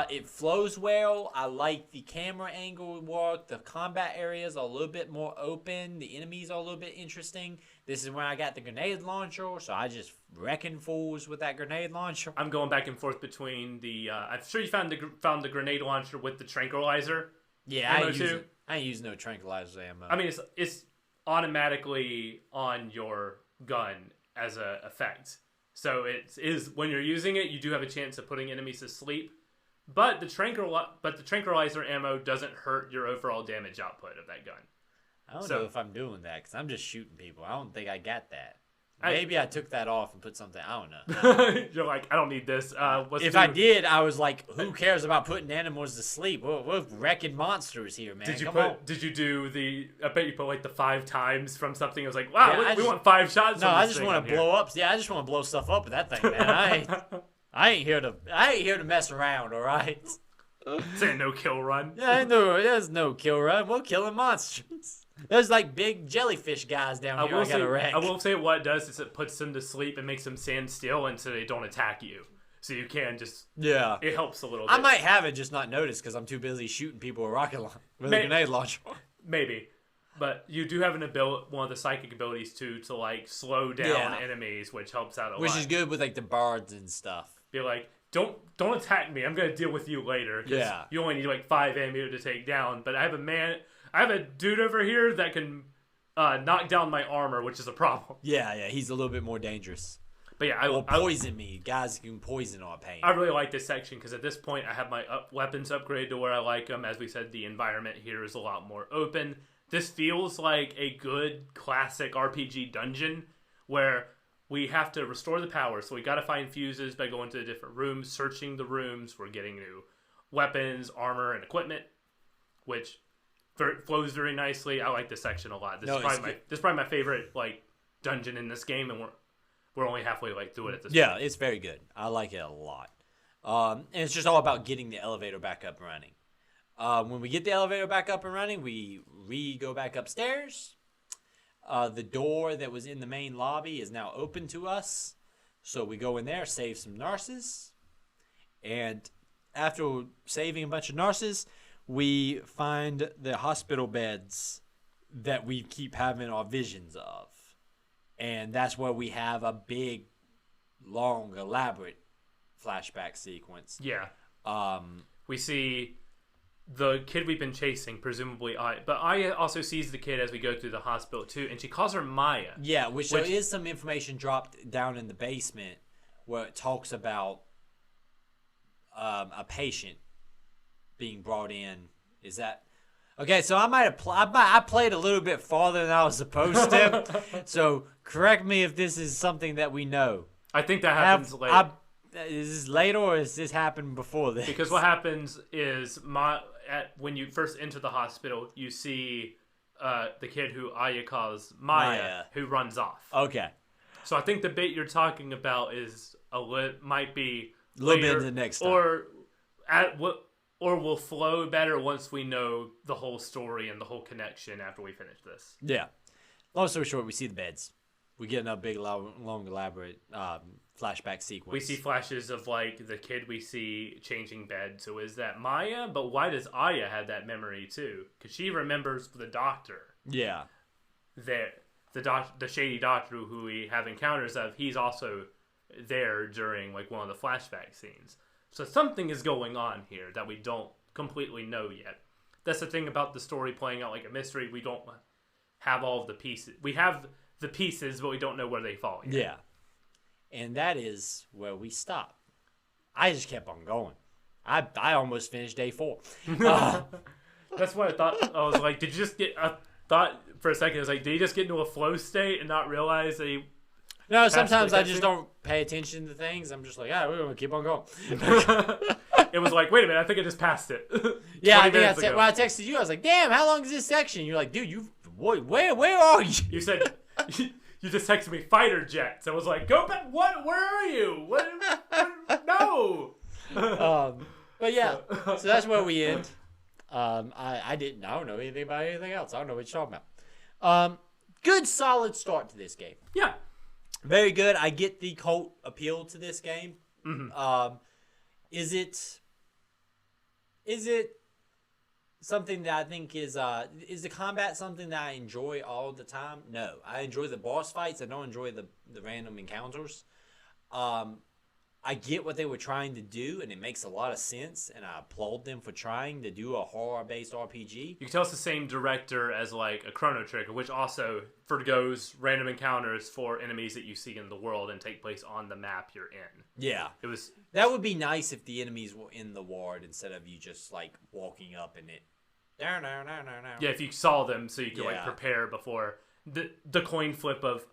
It flows well. I like the camera angle work. The combat areas are a little bit more open. The enemies are a little bit interesting. This is when I got the grenade launcher, so I just wrecking fools with that grenade launcher. I'm going back and forth between the. I'm sure you found the grenade launcher with the tranquilizer. Yeah, I ain't using no tranquilizer ammo. I mean, it's automatically on your gun as a effect. So it is when you're using it, you do have a chance of putting enemies to sleep. But the tranquilizer ammo doesn't hurt your overall damage output of that gun. I don't know if I'm doing that because I'm just shooting people. I don't think I got that. Maybe I took that off and put something. I don't know. You're like, I don't need this. If I did, I was like, who cares about putting animals to sleep? We're wrecking monsters here, man. Did you do the? I bet you put like the 5 times from something. I was like, wow, Yeah, we want 5 shots. No, from I this just thing want on to blow up. Yeah, I just want to blow stuff up with that thing, man. I ain't here to mess around. All right. This ain't no kill run. Yeah, there's no kill run. We're killing monsters. There's like big jellyfish guys down here. I will say what it does is it puts them to sleep and makes them stand still, and so they don't attack you. So you can just It helps a little bit. I might have it just not noticed because I'm too busy shooting people with a grenade launcher. Maybe. But you do have one of the psychic abilities too, to like slow down enemies, which helps out a lot. Which is good with like the bards and stuff. Be like, don't attack me. I'm gonna deal with you later. Yeah. You only need like 5 ammo to take down. But I have a dude over here that can knock down my armor, which is a problem. Yeah, he's a little bit more dangerous. But yeah, Or poison me. Guys can poison our pain. I really like this section because at this point I have my weapons upgraded to where I like them. As we said, the environment here is a lot more open. This feels like a good classic RPG dungeon where we have to restore the power. So we got to find fuses by going to the different rooms, searching the rooms. We're getting new weapons, armor, and equipment, which flows very nicely. I like this section a lot. This is probably my favorite like dungeon in this game, and we're only halfway like through it at this point. Yeah, it's very good. I like it a lot. And it's just all about getting the elevator back up and running. When we get the elevator back up and running, we go back upstairs. The door that was in the main lobby is now open to us. So we go in there, save some nurses. And after saving a bunch of nurses, we find the hospital beds that we keep having our visions of. And that's where we have a big, long, elaborate flashback sequence. Yeah. We see the kid we've been chasing, presumably but Aya also sees the kid as we go through the hospital too, and she calls her Maya. Yeah, which there is some information dropped down in the basement where it talks about a patient being brought in. Is that okay? So I played a little bit farther than I was supposed to. So correct me if this is something that we know. I think that happens later. Is this later or is this happened before this? Because what happens is when you first enter the hospital, you see the kid who Aya calls Maya, who runs off. Okay. So I think the bit you're talking about is might be a little bit in the next time. Or will flow better once we know the whole story and the whole connection after we finish this. Yeah. Long story short, we see the beds. We get another big, long, elaborate flashback sequence. We see flashes of like the kid we see changing bed. So is that Maya? But why does Aya have that memory too? Because she remembers the doctor. Yeah. The shady doctor who we have encounters of. He's also there during like one of the flashback scenes. So something is going on here that we don't completely know yet. That's the thing about the story playing out like a mystery. We don't have all of the pieces. We have the pieces, but we don't know where they fall yet. Yeah. And that is where we stop. I just kept on going. I almost finished day 4. That's what I thought. I was like, did you just get... I thought for a second, I was like, did he just get into a flow state and not realize that he... No, sometimes I just don't pay attention to things. I'm just like, we're going to keep on going. It was like, wait a minute, I think I just passed it. Yeah, I think when I texted you, I was like, damn, how long is this section? You're like, dude, where are you? You said... You just texted me fighter jets. I was like, go back. What? Where are you? What? No. But yeah, so that's where we end. I don't know anything about anything else. I don't know what you're talking about. Good solid start to this game. Yeah. Very good. I get the cult appeal to this game. Mm-hmm. Is it something that I think is the combat something that I enjoy all the time? No. I enjoy the boss fights. I don't enjoy the random encounters. I get what they were trying to do, and it makes a lot of sense, and I applaud them for trying to do a horror-based RPG. You can tell it's the same director as like a Chrono Trigger, which also forgoes random encounters for enemies that you see in the world and take place on the map you're in. Yeah. That would be nice if the enemies were in the ward instead of you just like walking up in it. Yeah, if you saw them so you could like prepare before the coin flip of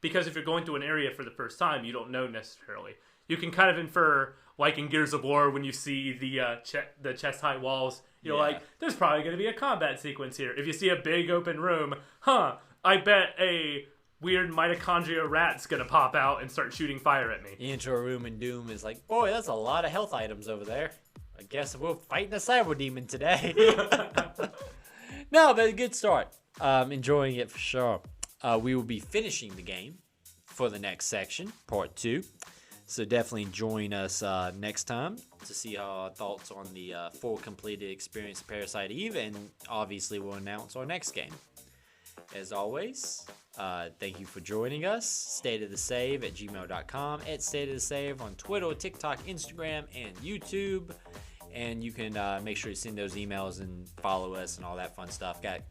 because if you're going to an area for the first time, you don't know necessarily. You can kind of infer, like in Gears of War, when you see the chest high walls, you're like, there's probably going to be a combat sequence here. If you see a big open room, I bet a weird mitochondria rat's going to pop out and start shooting fire at me. You enter a room and Doom is like, boy, that's a lot of health items over there. I guess we're fighting a cyber demon today. No, but a good start. Enjoying it for sure. We will be finishing the game for the next section, part 2. So definitely join us next time to see our thoughts on the full completed experience of Parasite Eve, and obviously we'll announce our next game. As always, thank you for joining us. stateofthesave@gmail.com, at stateofthesave on Twitter, TikTok, Instagram, and YouTube. And you can make sure to send those emails and follow us and all that fun stuff. Got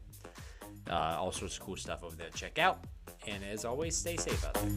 all sorts of cool stuff over there to check out. And as always, stay safe out there.